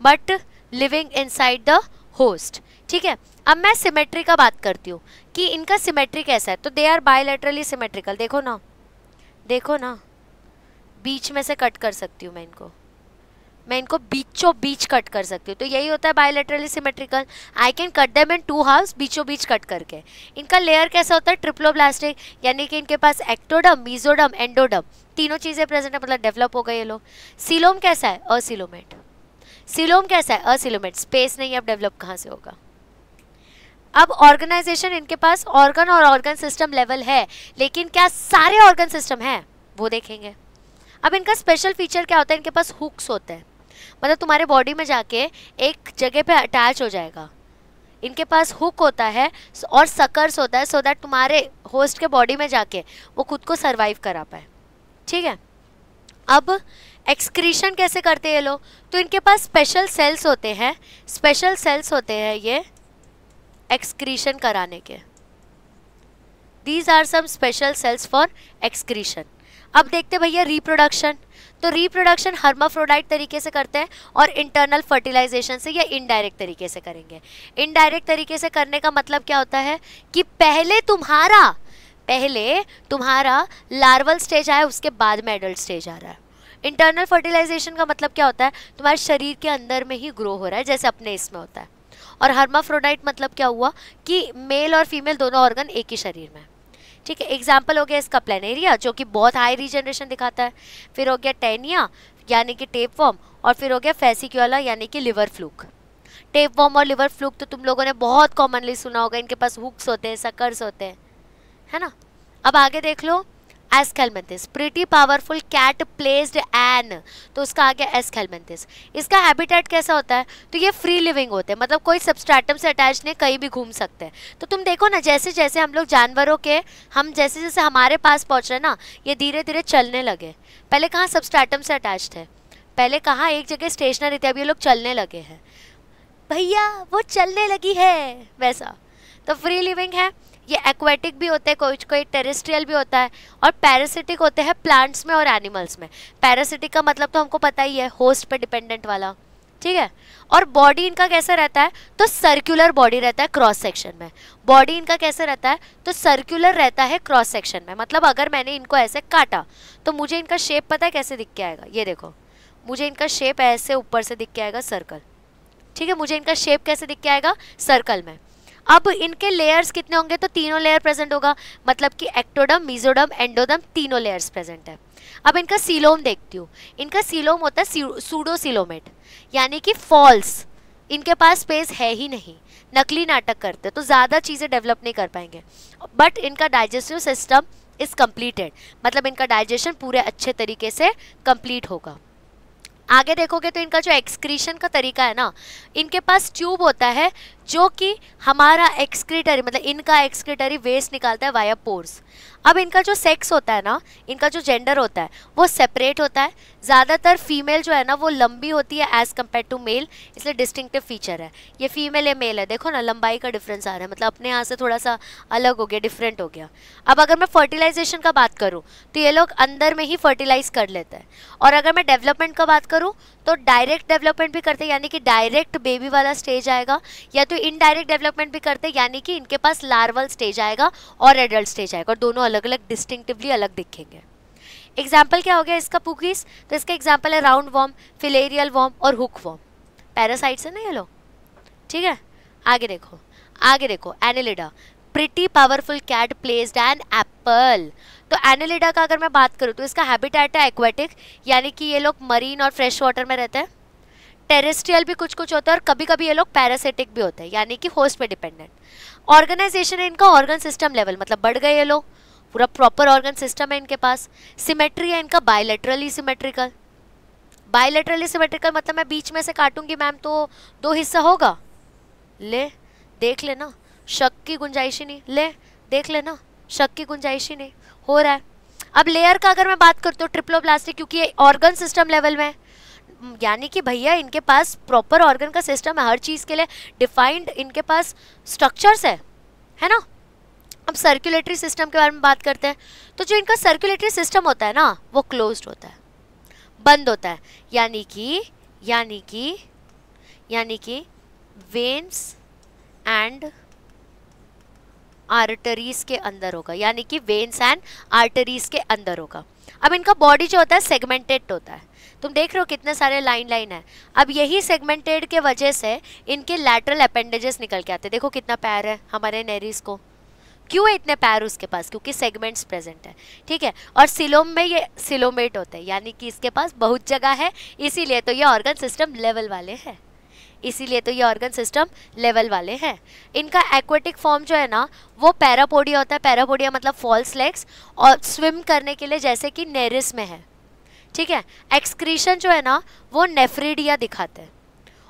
but living inside the host, ठीक है। अब मैं सिमेट्री का बात करती हूँ कि इनका सिमेट्री कैसा है। तो दे आर बायलैटरली सिमेट्रिकल। देखो ना, देखो ना, बीच में से कट कर सकती हूँ मैं इनको बीचों बीच कट कर सकती हूँ। तो यही होता है bilaterally symmetrical. I can cut them in 2 halves, बीचों बीच कट करके। इनका लेयर कैसा होता है? ट्रिप्लोब्लास्टिक, यानी कि इनके पास एक्टोडम, मीजोडम, एंडोडम तीनों चीज़ें प्रेजेंट है, मतलब डेवलप हो गए ये लोग। सीलोम कैसा है? असिलोमेट। सीलोम कैसा है? असिलोमेट। स्पेस नहीं, अब डेवलप कहाँ से होगा? अब ऑर्गेनाइजेशन इनके पास ऑर्गन और ऑर्गन सिस्टम लेवल है, लेकिन क्या सारे ऑर्गन सिस्टम है वो देखेंगे। अब इनका स्पेशल फीचर क्या होता है? इनके पास हुक्स होते हैं, मतलब तुम्हारे बॉडी में जाके एक जगह पे अटैच हो जाएगा। इनके पास हुक होता है और सकर्स होता है, सो दैट तुम्हारे होस्ट के बॉडी में जाके वो खुद को सरवाइव करा पाए, ठीक है। अब एक्सक्रीशन कैसे करते हैं ये लोग? तो इनके पास स्पेशल सेल्स होते हैं, स्पेशल सेल्स होते हैं ये एक्सक्रीशन कराने के। These are some special cells for excretion. अब देखते भैया रिप्रोडक्शन। तो रिप्रोडक्शन हर्माफ्रोडाइट तरीके से करते हैं और इंटरनल फर्टिलाइजेशन से या इनडायरेक्ट तरीके से करेंगे। इनडायरेक्ट तरीके से करने का मतलब क्या होता है कि पहले तुम्हारा लार्वल स्टेज आया, उसके बाद में एडल्ट स्टेज आ रहा है। इंटरनल फर्टिलाइजेशन का मतलब क्या होता है, तुम्हारे शरीर के अंदर में ही ग्रो हो रहा है, जैसे अपने इसमें होता है। और हर्माफ्रोडाइट मतलब क्या हुआ कि मेल और फीमेल दोनों ऑर्गन एक ही शरीर में। ठीक है, एग्जाम्पल हो गया इसका प्लेनेरिया, जो कि बहुत हाई रीजनरेशन दिखाता है। फिर हो गया टेनिया यानी कि टेपवर्म, और फिर हो गया फेसिक्यूला यानी कि लिवर फ्लूक। टेपवर्म और लिवर फ्लूक तो तुम लोगों ने बहुत कॉमनली सुना होगा, इनके पास हुक्स होते हैं, सकर्स होते हैं, है ना। अब आगे देख लो, aschelminthes, pretty powerful cat placed an, तो उसका आ गया एस्केलमेंथिस। इसका हैबिटेट कैसा होता है, तो ये फ्री लिविंग होते हैं, मतलब कोई सबस्ट्रेटम से अटैच नहीं, कहीं भी घूम सकते हैं। तो तुम देखो ना, जैसे जैसे हम लोग जानवरों के, हम जैसे जैसे हमारे पास पहुंच रहे ना, ये धीरे धीरे चलने लगे। पहले कहाँ सबस्ट्रेटम से अटैच थे, पहले कहाँ एक जगह स्टेशनरी थे, अब ये लोग चलने लगे हैं। भैया वो चलने लगी है, वैसा। तो फ्री लिविंग है। ये एक्वेटिक भी होते हैं, कोई टेरेस्ट्रियल भी होता है, और पैरासिटिक होते हैं प्लांट्स में और एनिमल्स में। पैरासिटिक का मतलब तो हमको पता ही है, होस्ट पे डिपेंडेंट वाला, ठीक है। और बॉडी इनका कैसा रहता है, तो सर्कुलर बॉडी रहता है क्रॉस सेक्शन में। बॉडी इनका कैसे रहता है, तो सर्कुलर रहता है क्रॉस सेक्शन में। मतलब अगर मैंने इनको ऐसे काटा तो मुझे इनका शेप पता है कैसे दिख के आएगा, ये देखो, मुझे इनका शेप ऐसे ऊपर से दिख के आएगा, सर्कल। ठीक है, मुझे इनका शेप कैसे दिख के आएगा, सर्कल में। अब इनके लेयर्स कितने होंगे, तो तीनों लेयर प्रेजेंट होगा, मतलब कि एक्टोडर्म, मेसोडर्म, एंडोडर्म, तीनों लेयर्स प्रेजेंट है। अब इनका सीलोम देखती हूँ, इनका सीलोम होता है सूडोसीलोमेट, यानी कि फॉल्स, इनके पास स्पेस है ही नहीं, नकली नाटक करते तो ज़्यादा चीज़ें डेवलप नहीं कर पाएंगे। बट इनका डाइजेस्टिव सिस्टम इज कम्प्लीटेड, मतलब इनका डाइजेशन पूरे अच्छे तरीके से कंप्लीट होगा। आगे देखोगे तो इनका जो एक्सक्रीशन का तरीका है ना, इनके पास ट्यूब होता है जो कि हमारा एक्सक्रीटरी, मतलब इनका एक्सक्रीटरी वेस्ट निकालता है वाया पोर्स। अब इनका जो सेक्स होता है ना, इनका जो जेंडर होता है वो सेपरेट होता है। ज़्यादातर फीमेल जो है ना वो लंबी होती है एज़ कम्पेयर टू मेल, इसलिए डिस्टिंक्टिव फीचर है। ये फीमेल है मेल है, देखो ना लंबाई का डिफरेंस आ रहा है, मतलब अपने यहाँ से थोड़ा सा अलग हो गया, डिफरेंट हो गया। अब अगर मैं फर्टिलाइजेशन का बात करूँ तो ये लोग अंदर में ही फर्टिलाइज कर लेते हैं। और अगर मैं डेवलपमेंट का बात करूँ तो डायरेक्ट डेवलपमेंट भी करते हैं, यानी कि डायरेक्ट बेबी वाला स्टेज आएगा, या तो इनडायरेक्ट डेवलपमेंट भी करते हैं, यानी कि इनके पास लार्वल स्टेज आएगा और एडल्ट स्टेज आएगा, और दोनों अलग अलग डिस्टिंक्टिवली अलग दिखेंगे। एग्जाम्पल क्या हो गया इसका पुकीस, तो इसका एग्जाम्पल है राउंड वॉर्म, फिलेरियल वॉर्म और हुक वॉर्म, पैरासाइट्स है ना ये लोग। ठीक है, आगे देखो Annelida, pretty powerful cat placed an apple. तो एनेलिडा का अगर मैं बात करूँ तो इसका हैबिटेट है एक्वेटिक, यानी कि ये लोग मरीन और फ्रेश वाटर में रहते हैं। टेरेस्ट्रियल भी कुछ कुछ होता है, और कभी कभी ये लोग पैरासिटिक भी होते हैं, यानी कि होस्ट पे डिपेंडेंट। ऑर्गेनाइजेशन है इनका ऑर्गन सिस्टम लेवल, मतलब बढ़ गए ये लोग, पूरा प्रॉपर ऑर्गन सिस्टम है इनके पास। सिमेट्री है इनका बायलैटरली सिमेट्रिकल। बायलैटरली सिमेट्रिकल मतलब मैं बीच में से काटूंगी मैम तो दो हिस्सा होगा, ले देख लेना, शक की गुंजाइश ही नहीं, ले देख लेना, शक की गुंजाइश ही नहीं हो रहा है। अब लेयर का अगर मैं बात करती हूँ ट्रिप्लोप्लास्टिक, क्योंकि ये ऑर्गन सिस्टम लेवल में, यानी कि भैया इनके पास प्रॉपर ऑर्गन का सिस्टम है, हर चीज़ के लिए डिफाइंड इनके पास स्ट्रक्चर्स है ना। अब सर्कुलेटरी सिस्टम के बारे में बात करते हैं, तो जो इनका सर्कुलेटरी सिस्टम होता है ना वो क्लोज्ड होता है, बंद होता है, यानी कि वेन्स एंड आर्टरीज के अंदर होगा, यानी कि वेन्स एंड आर्टरीज के अंदर होगा। अब इनका बॉडी जो होता है सेगमेंटेड होता है, तुम देख रहे हो कितने सारे लाइन है। अब यही सेगमेंटेड के वजह से इनके लैटरल अपेंडेजेस निकल के आते हैं। देखो कितना पैर है हमारे नेरीज को, क्यों है इतने पैर उसके पास, क्योंकि सेगमेंट्स प्रेजेंट है। ठीक है, और सिलोम में ये सिलोमेट होते हैं, यानी कि इसके पास बहुत जगह है, इसीलिए तो ये ऑर्गन सिस्टम लेवल वाले हैं, इनका एक्वेटिक फॉर्म जो है ना वो पैरापोडिया होता है। पैरापोडिया मतलब फॉल्स लेग्स, और स्विम करने के लिए जैसे कि नेरिस में है। ठीक है, एक्सक्रीशन जो है ना वो नेफ्रिडिया दिखाते हैं,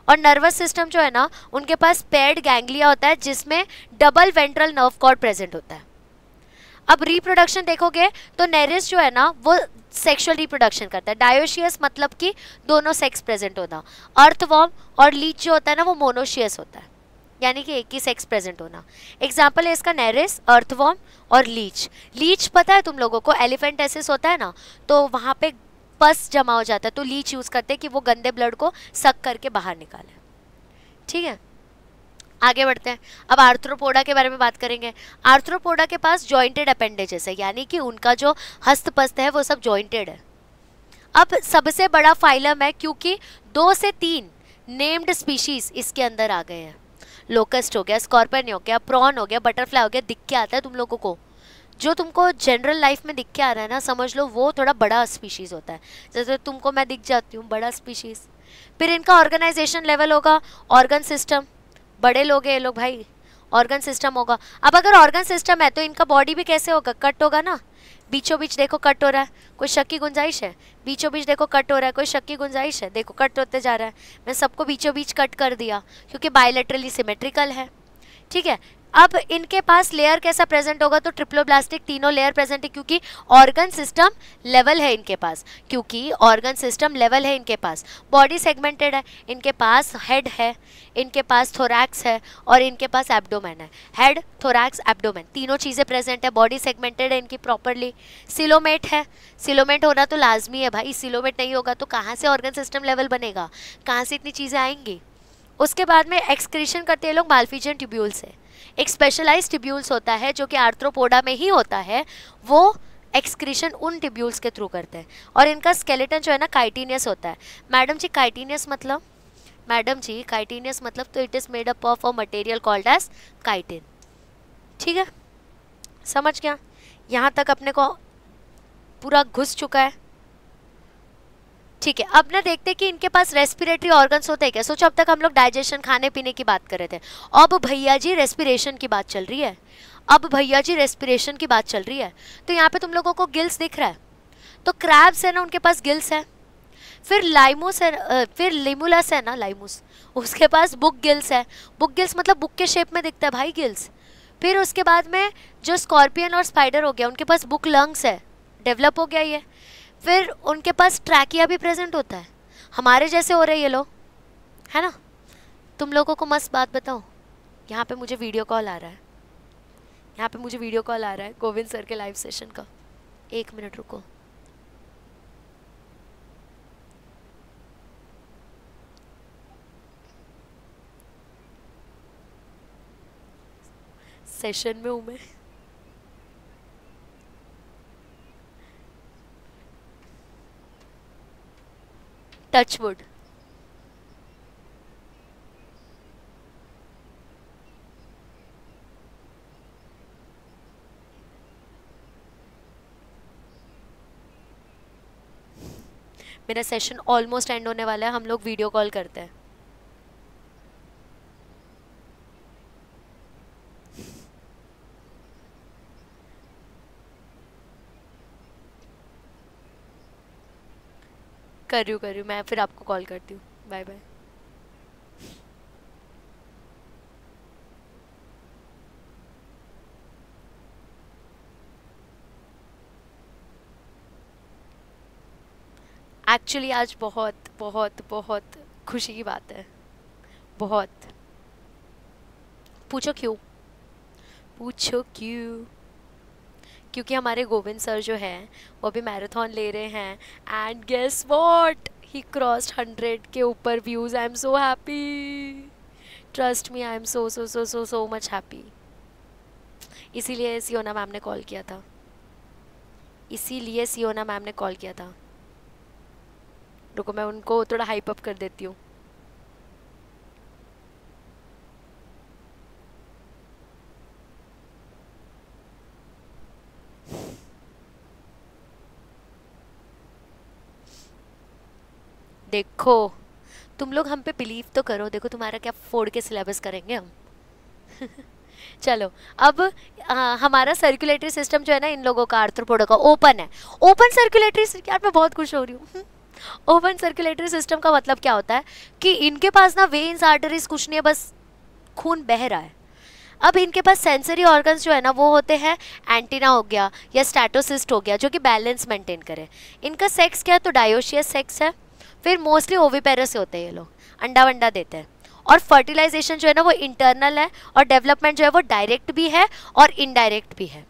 और नर्वस सिस्टम जो है ना उनके पास पेयर्ड गैंग्लिया होता है, जिसमें double ventral nerve cord present होता है। अब रिप्रोडक्शन देखोगे तो नेरिस जो है ना वो सेक्सुअल रिप्रोडक्शन करता है। डायोशियस मतलब कि दोनों सेक्स प्रेजेंट होना। अर्थवॉर्म और लीच जो होता है ना वो मोनोशियस होता है। यानी कि एक ही सेक्स प्रेजेंट होना। एग्जाम्पल है इसका नेरिस, अर्थवॉर्म और लीच। लीच पता है तुम लोगों को, एलिफेंटेसिस होता है ना, तो वहाँ पे पस जमा हो जाता है, तो लीच यूज़ करते हैं कि वो गंदे ब्लड को सक करके बाहर निकाले। ठीक है, आगे बढ़ते हैं। अब आर्थ्रोपोडा के बारे में बात करेंगे। आर्थ्रोपोडा के पास जॉइंटेड अपेंडेजेस है, यानी कि उनका जो हस्तपस्त है वो सब जॉइंटेड है। अब सबसे बड़ा फाइलम है क्योंकि 2 से 3 नेम्ड स्पीशीज इसके अंदर आ गए हैं। लोकस्ट हो गया, स्कॉर्पियन हो गया, प्रॉन हो गया, बटरफ्लाई हो गया। दिख के आता है तुम लोगों को, जो तुमको जनरल लाइफ में दिख के आ रहा है ना, समझ लो वो थोड़ा बड़ा स्पीशीज होता है। जैसे तुमको मैं दिख जाती हूँ, बड़ा स्पीशीज। फिर इनका ऑर्गेनाइजेशन लेवल होगा, ऑर्गन सिस्टम, बड़े लोग हैं ये लोग भाई, ऑर्गन सिस्टम होगा। अब अगर ऑर्गन सिस्टम है तो इनका बॉडी भी कैसे होगा, कट होगा ना। बीचों बीच देखो कट हो रहा है, कोई शक की गुंजाइश है? बीचों बीच देखो कट हो रहा है, कोई शक की गुंजाइश है? देखो कट होते जा रहा है। मैं सबको बीचों बीच कट कर दिया क्योंकि बायलैटरली सिमेट्रिकल है। ठीक है, अब इनके पास लेयर कैसा प्रेजेंट होगा, तो ट्रिप्लोब्लास्टिक तीनों लेयर प्रेजेंट है क्योंकि ऑर्गन सिस्टम लेवल है इनके पास, क्योंकि ऑर्गन सिस्टम लेवल है इनके पास। बॉडी सेगमेंटेड है, इनके पास हेड है, इनके पास थोरैक्स है और इनके पास एब्डोमेन है। हेड, थोरैक्स, एब्डोमेन तीनों चीज़ें प्रेजेंट है। बॉडी सेगमेंटेड है इनकी प्रॉपरली। सिलोमेट है, सिलोमेट होना तो लाजमी है भाई, सिलोमेट नहीं होगा तो कहाँ से ऑर्गन सिस्टम लेवल बनेगा, कहाँ से इतनी चीज़ें आएंगी। उसके बाद में एक्सक्रीशन करते हैं लोग माल्फिजियन ट्यूब्यूल से। एक स्पेशलाइज्ड ट्यूब्यूल्स होता है जो कि आर्थ्रोपोडा में ही होता है, वो एक्सक्रीशन उन ट्यूब्यूल्स के थ्रू करते हैं। और इनका स्केलेटन जो है ना काइटिनियस होता है। मैडम जी काइटिनियस मतलब, मैडम जी काइटिनियस मतलब, तो it is made up of a material called as chitin. ठीक है, समझ गया? यहाँ तक अपने को पूरा घुस चुका है। ठीक है, अब ना देखते हैं कि इनके पास रेस्पिरेटरी ऑर्गन्स होते हैं क्या। सोचो अब तक हम लोग डाइजेशन, खाने पीने की बात कर रहे थे, अब भैया जी रेस्पिरेशन की बात चल रही है। अब भैया जी रेस्पिरेशन की बात चल रही है। तो यहाँ पे तुम लोगों को गिल्स दिख रहा है, तो क्रैब्स है ना, उनके पास गिल्स है। फिर लाइमूस है, फिर लिमुलस है ना, लाइमूस, उसके पास बुक गिल्स है। बुक गिल्स मतलब बुक के शेप में दिखता है भाई गिल्स। फिर उसके बाद में जो स्कॉर्पियन और स्पाइडर हो गया, उनके पास बुक लंग्स है, डेवलप हो गया ये। फिर उनके पास ट्रैकिया भी प्रेजेंट होता है, हमारे जैसे हो रहे ये लोग, है ना। तुम लोगों को मस्त बात बताओ, यहाँ पे मुझे वीडियो कॉल आ रहा है, यहाँ पे मुझे वीडियो कॉल आ रहा है गोविंद सर के लाइव सेशन का। 1 मिनट रुको। सेशन में हूँ मैं। टचवुड। मेरा सेशन ऑलमोस्ट एंड होने वाला है, हम लोग वीडियो कॉल करते हैं। कर रही हूँ मैं, फिर आपको कॉल करती हूँ। Bye bye. एक्चुअली आज बहुत बहुत बहुत खुशी की बात है, बहुत। पूछो क्यों, पूछो क्यों? क्योंकि हमारे गोविंद सर जो हैं वो अभी मैराथन ले रहे हैं, and guess what, he crossed 100 के ऊपर views. I am so happy, trust me, I am so so so so so much happy. इसीलिए सियोना मैम ने कॉल किया था, इसीलिए सियोना मैम ने कॉल किया था। रुको मैं उनको थोड़ा हाइप अप कर देती हूँ। देखो तुम लोग हम पे बिलीव तो करो, देखो तुम्हारा क्या फोड़ के सिलेबस करेंगे हम। चलो अब हमारा सर्कुलेटरी सिस्टम जो है ना इन लोगों का, आर्थ्रोपोडा का ओपन है। ओपन सर्कुलेटरी, यार मैं बहुत खुश हो रही हूँ। ओपन सर्कुलेटरी सिस्टम का मतलब क्या होता है कि इनके पास ना वेन्स, आर्टरीज कुछ नहीं है, बस खून बह रहा है। अब इनके पास सेंसरी ऑर्गन्स जो है ना वो होते हैं, एंटीना हो गया या स्टैटोसिस्ट हो गया, जो कि बैलेंस मेंटेन करे। इनका सेक्स क्या है, तो डायोशियस सेक्स है। फिर मोस्टली ओविपेरस होते हैं ये लोग, अंडा वंडा देते हैं। और फर्टिलाइजेशन जो है ना वो इंटरनल है, और डेवलपमेंट जो है वो डायरेक्ट भी है और इनडायरेक्ट भी है।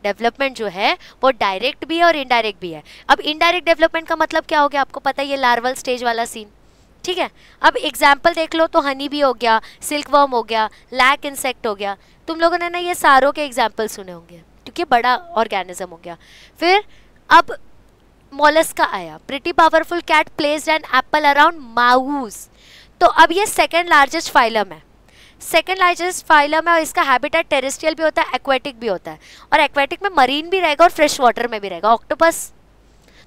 डेवलपमेंट जो है वो डायरेक्ट भी है और इनडायरेक्ट भी है। अब इनडायरेक्ट डेवलपमेंट का मतलब क्या हो गया, आपको पता है, ये लार्वल स्टेज वाला सीन, ठीक है। अब एग्जाम्पल देख लो तो हनी बी हो गया, सिल्कवर्म हो गया, लैक इंसेक्ट हो गया, तुम लोगों ने ना ये सारों के एग्जाम्पल सुने होंगे क्योंकि बड़ा ऑर्गेनिज्म हो गया। फिर अब मोलस्का आया, pretty powerful cat placed an apple around mouse. तो अब ये सेकेंड लार्जेस्ट फाइलम है, सेकेंड लार्जेस्ट फाइलम है, और इसका हैबिटेट टेरेस्ट्रियल भी होता है, एक्वेटिक भी होता है, और एक्वेटिक में मरीन भी रहेगा और फ्रेश वाटर में भी रहेगा। ऑक्टोपस,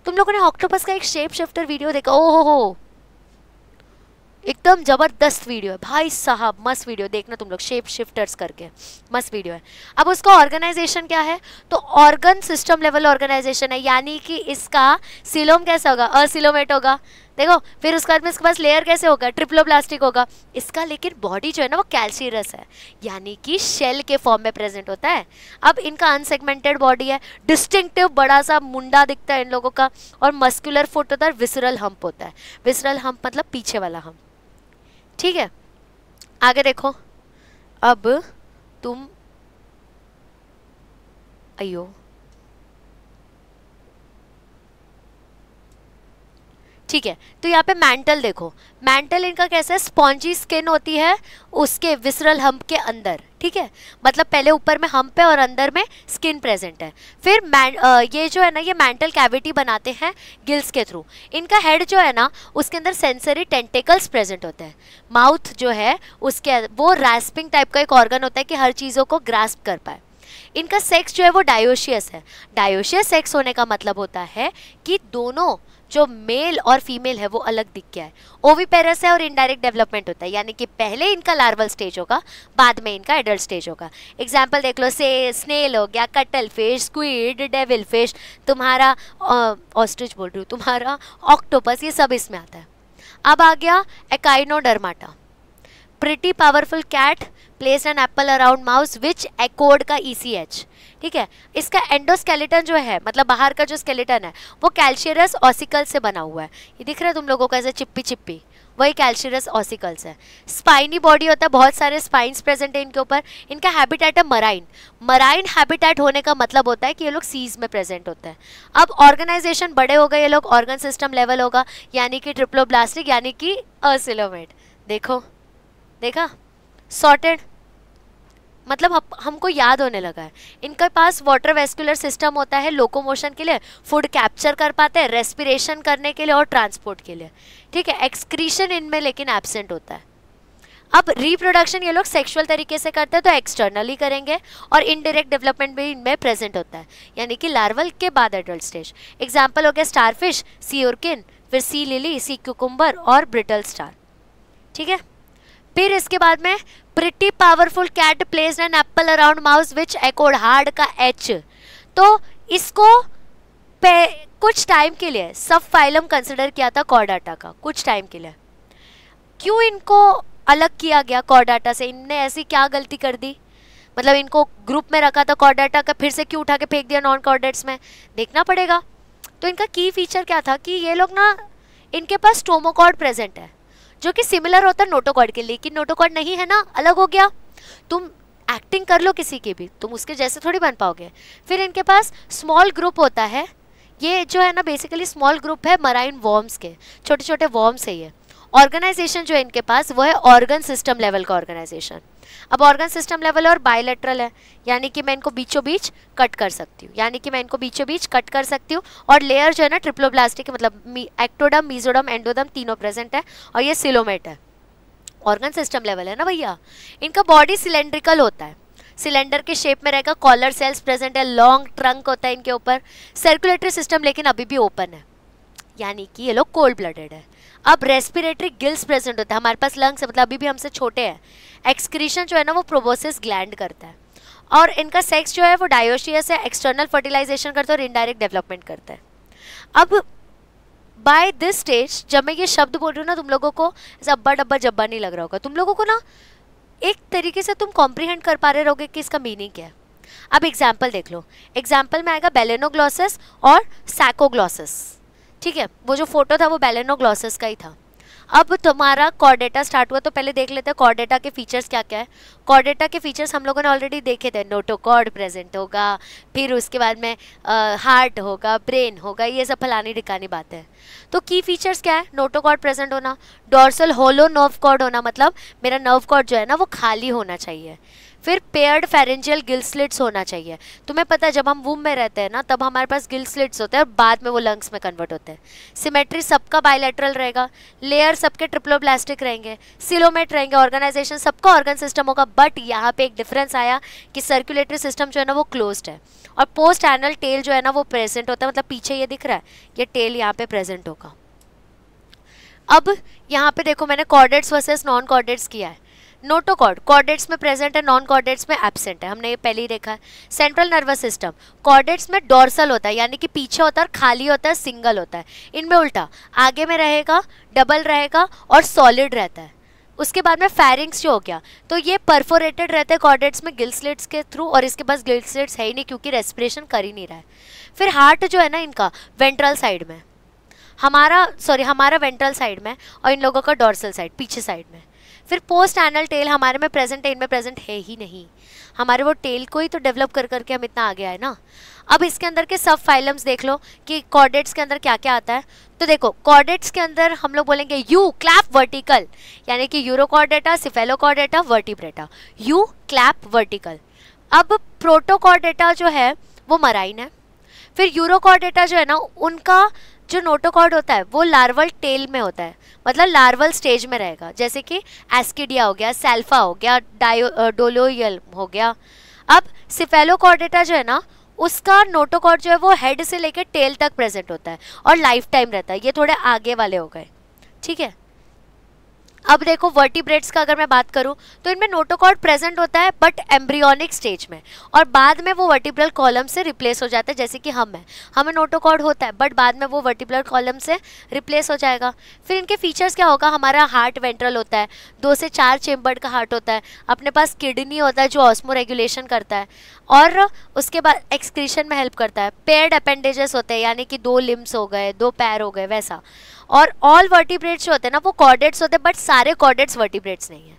तुम लोगों ने ऑक्टोपस का एक शेप शिफ्टर वीडियो देखा, ओहो हो, एकदम जबरदस्त वीडियो है भाई साहब, मस्त वीडियो, देखना तुम लोग, शेप शिफ्टर्स करके, मस्त वीडियो है। अब उसका ऑर्गेनाइजेशन क्या है, तो ऑर्गन सिस्टम लेवल ऑर्गेनाइजेशन है, यानी कि इसका सिलोम कैसा होगा, असिलोमेट होगा, देखो। फिर उसके बाद में इसके पास लेयर कैसे होगा, ट्रिप्लोप्लास्टिक होगा इसका, लेकिन बॉडी जो है ना वो कैल्शियरस है, यानी कि शेल के फॉर्म में प्रेजेंट होता है। अब इनका अनसेगमेंटेड बॉडी है, डिस्टिंक्टिव बड़ा सा मुंडा दिखता है इन लोगों का, और मस्कुलर फुट होता है, विसरल हम्प होता है, विसरल हम्प मतलब पीछे वाला हम्प, ठीक है। आगे देखो, अब तुम अयो ठीक है, तो यहाँ पे मैंटल देखो, मैंटल इनका कैसा है, स्पॉन्जी स्किन होती है उसके विसरल हम्प के अंदर, ठीक है, मतलब पहले ऊपर में हम्प है और अंदर में स्किन प्रेजेंट है। फिर ये जो है ना ये मैंटल कैविटी बनाते हैं गिल्स के थ्रू। इनका हेड जो है ना उसके अंदर सेंसरी टेंटिकल्स प्रेजेंट होते हैं। माउथ जो है उसके वो रैस्पिंग टाइप का एक ऑर्गन होता है कि हर चीज़ों को ग्रास्प कर पाए। इनका सेक्स जो है वो डायोशियस है। डायोशियस सेक्स होने का मतलब होता है कि दोनों जो मेल और फीमेल है वो अलग दिख गया है। ओविपेरस है और इनडायरेक्ट डेवलपमेंट होता है, यानी कि पहले इनका लार्वल स्टेज होगा, बाद में इनका एडल्ट स्टेज होगा। एग्जाम्पल देख लो, से स्नेल हो गया, cuttle fish, squid, devil fish, तुम्हारा ऑस्ट्रिच बोल रही हूँ, तुम्हारा ऑक्टोपस, ये सब इसमें आता है। अब आ गया echinodermata, pretty powerful cat place an apple around mouse which echoed का ECH, ठीक है। इसका एंडोस्केलेटन जो है मतलब बाहर का जो स्केलेटन है वो कैल्शियरस ऑसिकल से बना हुआ है। ये दिख रहा है तुम लोगों को ऐसे चिप्पी चिप्पी, वही कैल्शियरस ऑसिकल्स है। स्पाइनी बॉडी होता है, बहुत सारे स्पाइन्स प्रेजेंट है इनके ऊपर। इनका हैबिटेट है मराइन। मराइन हैबिटेट होने का मतलब होता है कि ये लोग सीज में प्रेजेंट होते हैं। अब ऑर्गेनाइजेशन बड़े हो गए ये लोग, ऑर्गन सिस्टम लेवल होगा, यानी कि ट्रिप्लोब्लास्टिक यानी कि असिलोमेट। देखो देखा, सॉर्टेड, मतलब हमको याद होने लगा है। इनके पास वाटर वेस्कुलर सिस्टम होता है लोकोमोशन के लिए, फूड कैप्चर कर पाते हैं, रेस्पिरेशन करने के लिए और ट्रांसपोर्ट के लिए, ठीक है। एक्सक्रीशन इनमें लेकिन एब्सेंट होता है। अब रिप्रोडक्शन ये लोग सेक्सुअल तरीके से करते हैं तो एक्सटर्नली करेंगे, और इनडायरेक्ट डेवलपमेंट भी इनमें प्रेजेंट होता है, यानी कि लार्वल के बाद एडल्ट स्टेज। एग्जाम्पल हो गया स्टारफिश, सी ऑर्किन, फिर सी लिली, सी क्यूकुम्बर और ब्रिटल स्टार, ठीक है। फिर इसके बाद में pretty powerful cat placed an apple around mouse which echoed, hard का H, तो इसको कुछ टाइम के लिए सब फाइलम कंसिडर किया था कॉर्डाटा का, कुछ टाइम के लिए। क्यों इनको अलग किया गया कॉर्डाटा से, इनने ऐसी क्या गलती कर दी, मतलब इनको ग्रुप में रखा था कॉर्डाटा का, फिर से क्यों उठा के फेंक दिया नॉन कॉर्डेट्स में, देखना पड़ेगा। तो इनका की फीचर क्या था कि ये लोग ना, इनके पास स्टोमोकॉर्ड प्रेजेंट है जो कि सिमिलर होता है नोटोकॉर्ड के, लेकिन नोटोकॉर्ड नहीं है ना, अलग हो गया। तुम एक्टिंग कर लो किसी की भी, तुम उसके जैसे थोड़ी बन पाओगे। फिर इनके पास स्मॉल ग्रुप होता है, ये जो है ना बेसिकली स्मॉल ग्रुप है मराइन वॉर्म्स के, छोटे छोटे वॉर्म्स है ये। ऑर्गेनाइजेशन जो है इनके पास वो है ऑर्गन सिस्टम लेवल का ऑर्गेनाइजेशन। अब ऑर्गन सिस्टम लेवल और बायलैटरल है, यानी कि मैं इनको बीचों बीच कट कर सकती हूँ, और लेयर जो है ना ट्रिप्लोब्लास्टिक मतलब एक्टोडम, मीजोडम, एंडोडम तीनों प्रेजेंट है, और ये सिलोमेट है। ऑर्गन सिस्टम लेवल है ना भैया। इनका बॉडी सिलेंड्रिकल होता है, सिलेंडर के शेप में रहेगा, कॉलर सेल्स प्रेजेंट है, लॉन्ग ट्रंक होता है इनके ऊपर। सर्कुलेटरी सिस्टम लेकिन अभी भी ओपन है, यानी कि ये लोग कोल्ड ब्लडेड है। अब रेस्पिरेटरी गिल्स प्रेजेंट होता है, हमारे पास लंग्स है, मतलब अभी भी हमसे छोटे हैं। एक्सक्रीशन जो है ना वो प्रोबोसिस ग्लैंड करता है, और इनका सेक्स जो है वो डायोशियस है, एक्सटर्नल फर्टिलाइजेशन करता है और इनडायरेक्ट डेवलपमेंट करता है। अब बाय दिस स्टेज जब मैं ये शब्द बोल रही हूँ ना, तुम लोगों को ऐसा अब्बा डब्बा जब्बा नहीं लग रहा होगा, तुम लोगों को ना एक तरीके से तुम कॉम्प्रीहेंड कर पा रहे रहोगे कि इसका मीनिंग क्या है। अब एग्जाम्पल देख लो, एग्जाम्पल में आएगा बेलेनोग्लॉसस और सैकोग्लॉसस, ठीक है। वो जो फोटो था वो बेलेनोग्लॉसस का ही था। अब तुम्हारा कॉर्डेटा स्टार्ट हुआ तो पहले देख लेते हैं कॉर्डेटा के फीचर्स क्या क्या है। कॉर्डेटा के फीचर्स हम लोगों ने ऑलरेडी देखे थे, नोटोकॉर्ड प्रेजेंट होगा, फिर उसके बाद में हार्ट होगा, ब्रेन होगा, ये सब फलानी ढिकानी बातें हैं। तो की फीचर्स क्या है? नोटोकॉर्ड प्रेजेंट होना, डोर्सल होलो नर्व कॉर्ड होना, मतलब मेरा नर्व कॉर्ड जो है ना वो खाली होना चाहिए। फिर पेयर्ड फेरेंजियल गिल स्लिट्स होना चाहिए। तुम्हें पता है जब हम वूम में रहते हैं ना तब हमारे पास गिल स्लिट्स होते हैं और बाद में वो लंग्स में कन्वर्ट होते हैं। सिमेट्री सबका बायलैटरल रहेगा, लेयर सबके ट्रिप्लोब्लास्टिक रहेंगे, सिलोमेट रहेंगे, ऑर्गेनाइजेशन सबका ऑर्गन सिस्टम होगा। बट यहाँ पे एक डिफरेंस आया कि सर्कुलेटरी सिस्टम जो है ना वो क्लोज्ड है और पोस्ट एनल टेल जो है ना वो प्रेजेंट होता है, मतलब पीछे ये दिख रहा है, ये टेल यहाँ पे प्रेजेंट होगा। अब यहाँ पे देखो मैंने कॉर्डेट्स वर्सेस नॉन कॉर्डेट्स किया है। नोटोकॉर्ड कॉर्डेट्स में प्रेजेंट है, नॉन कॉर्डेट्स में एब्सेंट है, हमने ये पहले ही देखा है। सेंट्रल नर्वस सिस्टम कॉर्डेट्स में डोर्सल होता है, यानी कि पीछे होता है, खाली होता है, सिंगल होता है। इनमें उल्टा, आगे में रहेगा, डबल रहेगा और सॉलिड रहता है। उसके बाद में फेरिंग्स जो हो गया तो ये परफोरेटेड रहते हैं कॉर्डेट्स में गिल स्लिट्स के थ्रू, और इसके पास गिल स्लिट्स है ही नहीं क्योंकि रेस्पिरेशन कर ही नहीं रहा है। फिर हार्ट जो है ना इनका वेंट्रल साइड में, हमारा वेंट्रल साइड में और इन लोगों का डोर्सल साइड पीछे साइड में। फिर पोस्ट एनल टेल हमारे में प्रेजेंट है, इनमें प्रेजेंट है ही नहीं। हमारे वो टेल को ही तो डेवलप कर करके हम इतना आगे आए ना। अब इसके अंदर के सब फाइलम्स देख लो कि कॉर्डेट्स के अंदर क्या क्या आता है। तो देखो कॉर्डेट्स के अंदर हम लोग बोलेंगे यू क्लैप वर्टिकल, यानी कि urochordata, cephalochordata, vertebrata, you clap vertical. अब प्रोटोकॉर्डेटा जो है वो मराइन है। फिर यूरोकॉर्डेटा जो है ना उनका जो नोटोकॉर्ड होता है वो लार्वल टेल में होता है, मतलब लार्वल स्टेज में रहेगा, जैसे कि एस्किडिया हो गया, सैल्फा हो गया, डोलोयल हो गया। अब सिफेलोकॉर्डेटा जो है ना उसका नोटोकॉर्ड जो है वो हेड से लेकर टेल तक प्रेजेंट होता है और लाइफ टाइम रहता है। ये थोड़े आगे वाले हो गए, ठीक है। अब देखो वर्टिब्रेट्स का अगर मैं बात करूं तो इनमें नोटोकॉर्ड प्रेजेंट होता है बट एम्ब्रियोनिक स्टेज में, और बाद में वो वर्टिब्रल कॉलम से रिप्लेस हो जाता है, जैसे कि हमें नोटोकॉर्ड होता है बट बाद में वो वर्टिब्रल कॉलम से रिप्लेस हो जाएगा। फिर इनके फीचर्स क्या होगा, हमारा हार्ट वेंट्रल होता है, 2 से 4 चेम्बर्ड का हार्ट होता है, अपने पास किडनी होता है जो ऑस्मो रेगुलेशन करता है और उसके बाद एक्सक्रीशन में हेल्प करता है। पेयर्ड अपेंडेजेस होते हैं, यानी कि 2 लिम्स हो गए, 2 पैर हो गए वैसा। और ऑल वर्टिब्रेट्स जो होते हैं ना वो कॉर्डेट्स होते हैं, बट सारे कॉर्डेट्स वर्टिब्रेट्स नहीं है,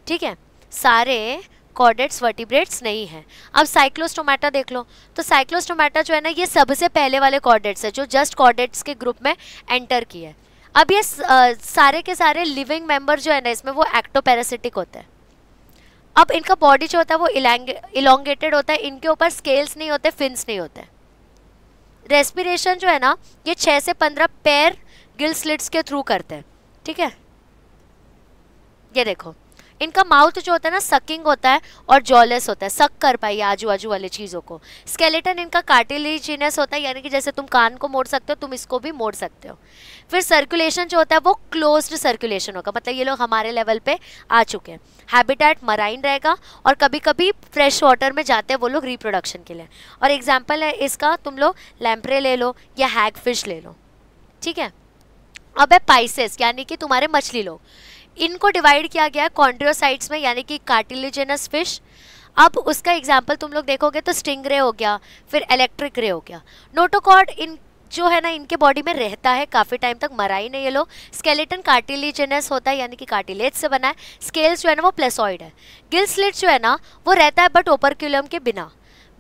ठीक है, सारे कॉर्डेट्स वर्टिब्रेट्स नहीं है। अब साइक्लोस्टोमेटा देख लो, तो साइक्लोस्टोमेटा जो है ना ये सबसे पहले वाले कॉर्डेट्स है जो जस्ट कॉर्डेट्स के ग्रुप में एंटर किए है। अब ये सारे के सारे लिविंग मेंबर जो है ना इसमें वो एक्टोपैरासिटिक होते हैं। अब इनका बॉडी जो होता है वो इलोंगेटेड होता है, इनके ऊपर स्केल्स नहीं होते, फिन्स नहीं होते। रेस्पिरेशन जो है ना ये 6 से 15 पैर गिल स्लिट्स के थ्रू करते हैं, ठीक है। ये देखो इनका माउथ जो होता है ना सकिंग होता है और जॉलेस होता है, सक कर पाइए आजू बाजू वाले चीज़ों को। स्केलेटन इनका कार्टिलेजिनस होता है, यानी कि जैसे तुम कान को मोड़ सकते हो तुम इसको भी मोड़ सकते हो। फिर सर्कुलेशन जो होता है वो क्लोज्ड सर्कुलेशन होगा, मतलब ये लोग हमारे लेवल पे आ चुके हैं। हैबिटेट मराइन रहेगा और कभी कभी फ्रेश वाटर में जाते हैं वो लोग रिप्रोडक्शन के लिए। और एग्जाम्पल है इसका, तुम लोग लैम्प्रे ले लो या हैग फिश ले लो, ठीक है। अब है पाइसेस, यानी कि तुम्हारे मछली लोग, इनको डिवाइड किया गया है कॉन्ड्रियोसाइट्स में, यानी कि कार्टिलेजिनस फिश। अब उसका एग्जांपल तुम लोग देखोगे तो स्टिंगरे हो गया, फिर इलेक्ट्रिक रे हो गया। नोटोकॉर्ड इन जो है ना इनके बॉडी में रहता है काफ़ी टाइम तक, मराइन है ये लोग। स्केलेटन कार्टिलेजिनस होता है, यानी कि कार्टिलेज से बना है। स्केल्स जो है ना वो प्लेसॉइड है। गिल स्लिट जो है ना वो रहता है बट ओपरक्यूलम के बिना।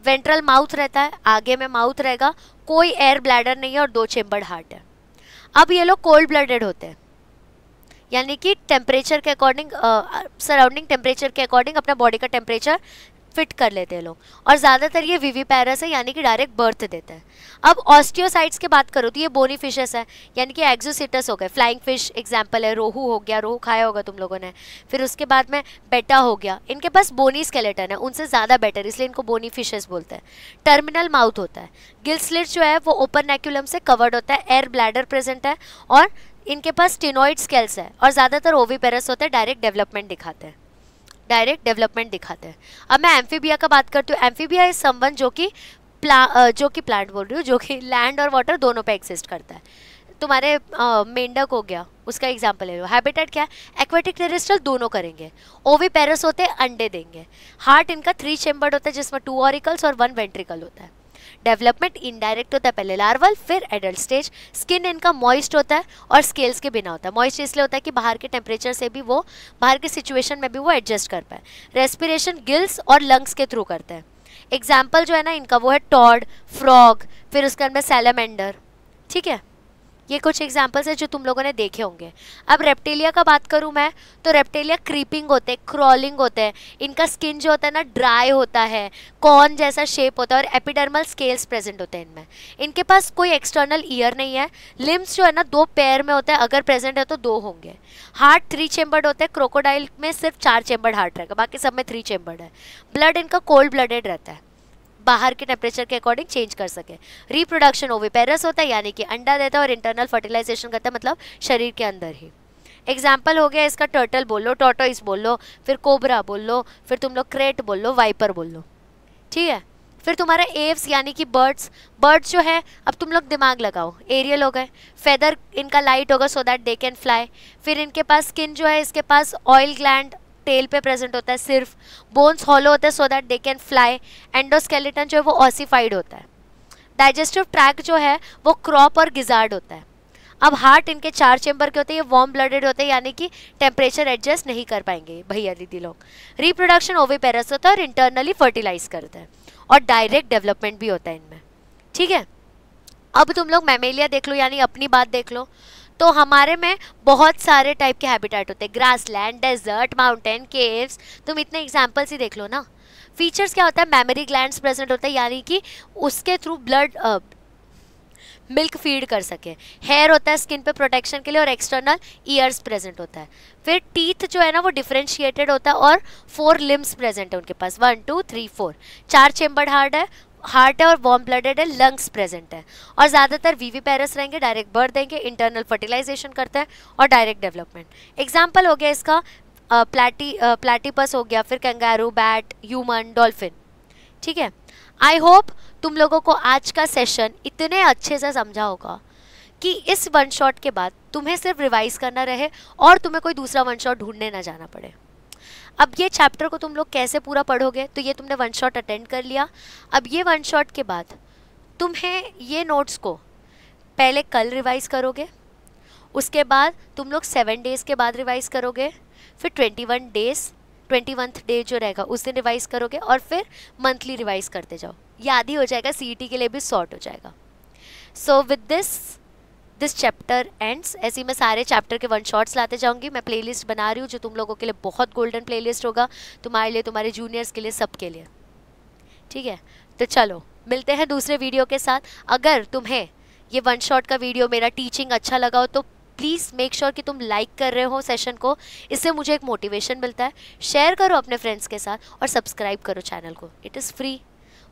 वेंट्रल माउथ रहता है, आगे में माउथ रहेगा, कोई एयर ब्लैडर नहीं है और 2 चेम्बर्ड हार्ट है। अब ये लोग कोल्ड ब्लडेड होते हैं, यानी कि टेम्परेचर के अकॉर्डिंग सराउंडिंग टेम्परेचर के अकॉर्डिंग अपना बॉडी का टेम्परेचर फिट कर लेते हैं लोग। और ज़्यादातर ये विविपैरस है, यानी कि डायरेक्ट बर्थ देते हैं। अब ऑस्टियोसाइट्स की बात करो तो ये बोनी फिशेस है, यानी कि एक्सोसिटस हो गए। फ्लाइंग फिश एग्जाम्पल है, रोहू हो गया, रोहू खाया होगा तुम लोगों ने। फिर उसके बाद में बेटा हो गया, इनके पास बोनी स्केलेटन है, उनसे ज़्यादा बेटर, इसलिए इनको बोनी फिशेस बोलते हैं। टर्मिनल माउथ होता है। गिल स्लिट जो है वो ओपन नेक्यूलम से कवर्ड होता है, एयर ब्लैडर प्रेजेंट है और इनके पास स्टिनोइड स्केल्स है और ज़्यादातर ओविपेरस होते हैं, डायरेक्ट डेवलपमेंट दिखाते हैं, अब मैं एम्फीबिया का बात करती हूँ। एम्फीबिया इज समवन जो कि प्लांट बोल रही हूँ, जो कि लैंड और वाटर दोनों पे एग्जिस्ट करता है। तुम्हारे मेंढक हो गया, उसका एग्जाम्पल ले लो। हैबिटेट क्या है, एक्वेटिक टेरेस्ट्रियल दोनों करेंगे। ओविपेरस होते हैं, अंडे देंगे। हार्ट इनका 3 चेम्बर्ड होता है जिसमें 2 ऑरिकल्स और 1 वेंट्रिकल होता है। डेवलपमेंट इनडायरेक्ट होता है, पहले लार्वल फिर एडल्ट स्टेज। स्किन इनका मॉइस्ट होता है और स्केल्स के बिना होता है। मॉइस्ट इसलिए होता है कि बाहर के टेम्परेचर से भी वो, बाहर के सिचुएशन में भी वो एडजस्ट कर पाए। रेस्पिरेशन गिल्स और लंग्स के थ्रू करते हैं। एग्जाम्पल जो है ना इनका वो है टॉड, फ्रॉग, फिर उसके अंदर सैलामेंडर। ठीक है, ये कुछ एग्जाम्पल्स है जो तुम लोगों ने देखे होंगे। अब रेप्टिलिया का बात करूं मैं, तो रेप्टिलिया क्रीपिंग होते हैं, क्रॉलिंग होते हैं। इनका स्किन जो होता है ना ड्राई होता है, कॉर्न जैसा शेप होता है और एपिडर्मल स्केल्स प्रेजेंट होते हैं इनमें। इनके पास कोई एक्सटर्नल ईयर नहीं है। लिम्स जो है ना 2 पेयर में होता है, अगर प्रेजेंट है तो 2 होंगे। हार्ट 3 चेम्बर्ड होते हैं, क्रोकोडाइल में सिर्फ 4 चेम्बर्ड हार्ट रहेगा, बाकी सब में 3 चेम्बर्ड है। ब्लड इनका कोल्ड ब्लडेड रहता है, बाहर के टेम्परेचर के अकॉर्डिंग चेंज कर सके। रिप्रोडक्शन ओविपेरस होता है, यानी कि अंडा देता है और इंटरनल फर्टिलाइजेशन करता है, मतलब शरीर के अंदर ही। एग्जाम्पल हो गया इसका टर्टल बोल लो, टॉर्टोइस बोल लो, फिर कोबरा बोल लो, फिर तुम लोग क्रेट बोल लो, वाइपर बोल लो। ठीक है, फिर तुम्हारा एव्स यानी कि बर्ड्स। बर्ड्स जो है, अब तुम लोग दिमाग लगाओ, एरियल हो गए, फेदर इनका लाइट होगा so that they can fly. फिर इनके पास स्किन जो है, इसके पास ऑयल ग्लैंड टेल पे प्रेजेंट होता है सिर्फ। बोन्स हॉलो होते हैं so that they can fly. Endoskeleton जो है वो ऑसिफाइड होता है। डाइजेस्टिव ट्रैक जो है वो क्रॉप और गिजार्ड होता है। अब हार्ट इनके 4 चेम्बर के होते हैं, ये वार्म ब्लडेड होते हैं, यानी कि टेम्परेचर एडजस्ट नहीं कर पाएंगे भैया दीदी लोग। रिप्रोडक्शन ओविपेरस होता है और इंटरनली फर्टिलाइज करते हैं और डायरेक्ट डेवलपमेंट भी होता है इनमें। ठीक है, अब तुम लोग मैमेलिया देख लो, यानी अपनी बात देख लो। तो हमारे में बहुत सारे टाइप के हैबिटेट होते हैं, ग्रासलैंड, डेजर्ट, माउंटेन, केव्स, तुम इतने एग्जाम्पल्स ही देख लो ना। फीचर्स क्या होता है, मैमरी ग्लैंड्स प्रेजेंट होता है, यानी कि उसके थ्रू ब्लड मिल्क फीड कर सके। हेयर होता है स्किन पे प्रोटेक्शन के लिए और एक्सटर्नल ईयर्स प्रेजेंट होता है। फिर टीथ जो है ना वो डिफरेंशिएटेड होता है और 4 लिम्स प्रेजेंट है उनके पास, 1 2 3 4। 4 चेम्बर्ड हार्ट है और वार्म ब्लडेड है, लंग्स प्रेजेंट है और ज़्यादातर वीवीपेरस रहेंगे, डायरेक्ट बर्थ देंगे, इंटरनल फर्टिलाइजेशन करते हैं और डायरेक्ट डेवलपमेंट। एग्जाम्पल हो गया इसका प्लैटिपस हो गया, फिर कंगारू, बैट, ह्यूमन, डॉल्फिन। ठीक है, आई होप तुम लोगों को आज का सेशन इतने अच्छे से समझा होगा कि इस वन शॉट के बाद तुम्हें सिर्फ रिवाइज करना रहे और तुम्हें कोई दूसरा वन शॉट ढूंढने ना जाना पड़े। अब ये चैप्टर को तुम लोग कैसे पूरा पढ़ोगे, तो ये तुमने वन शॉट अटेंड कर लिया। अब ये वन शॉट के बाद तुम्हें ये नोट्स को पहले कल रिवाइज करोगे, उसके बाद तुम लोग 7 डेज़ के बाद रिवाइज करोगे, फिर 21 डेज़ 21th डे जो रहेगा उस दिन रिवाइज करोगे और फिर मंथली रिवाइज करते जाओ। याद ही हो जाएगा, सीईटी के लिए भी सॉर्ट हो जाएगा। So with this chapter ends. ऐसे ही मैं सारे चैप्टर के वन शॉट्स लाते जाऊंगी। मैं प्लेलिस्ट बना रही हूँ जो तुम लोगों के लिए बहुत गोल्डन प्लेलिस्ट होगा, तुम्हारे लिए, तुम्हारे जूनियर्स के लिए, सबके लिए। ठीक है, तो चलो मिलते हैं दूसरे वीडियो के साथ। अगर तुम्हें ये वन शॉट का वीडियो, मेरा टीचिंग अच्छा लगा हो तो प्लीज़ मेक श्योर कि तुम लाइक कर रहे हो सेशन को, इससे मुझे एक मोटिवेशन मिलता है। शेयर करो अपने फ्रेंड्स के साथ और सब्सक्राइब करो चैनल को, इट इज़ फ्री।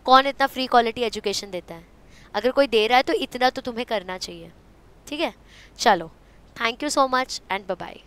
कौन इतना फ्री क्वालिटी एजुकेशन देता है? अगर कोई दे रहा है तो इतना तो तुम्हें करना चाहिए। ठीक है, चलो, thank you so much and bye bye.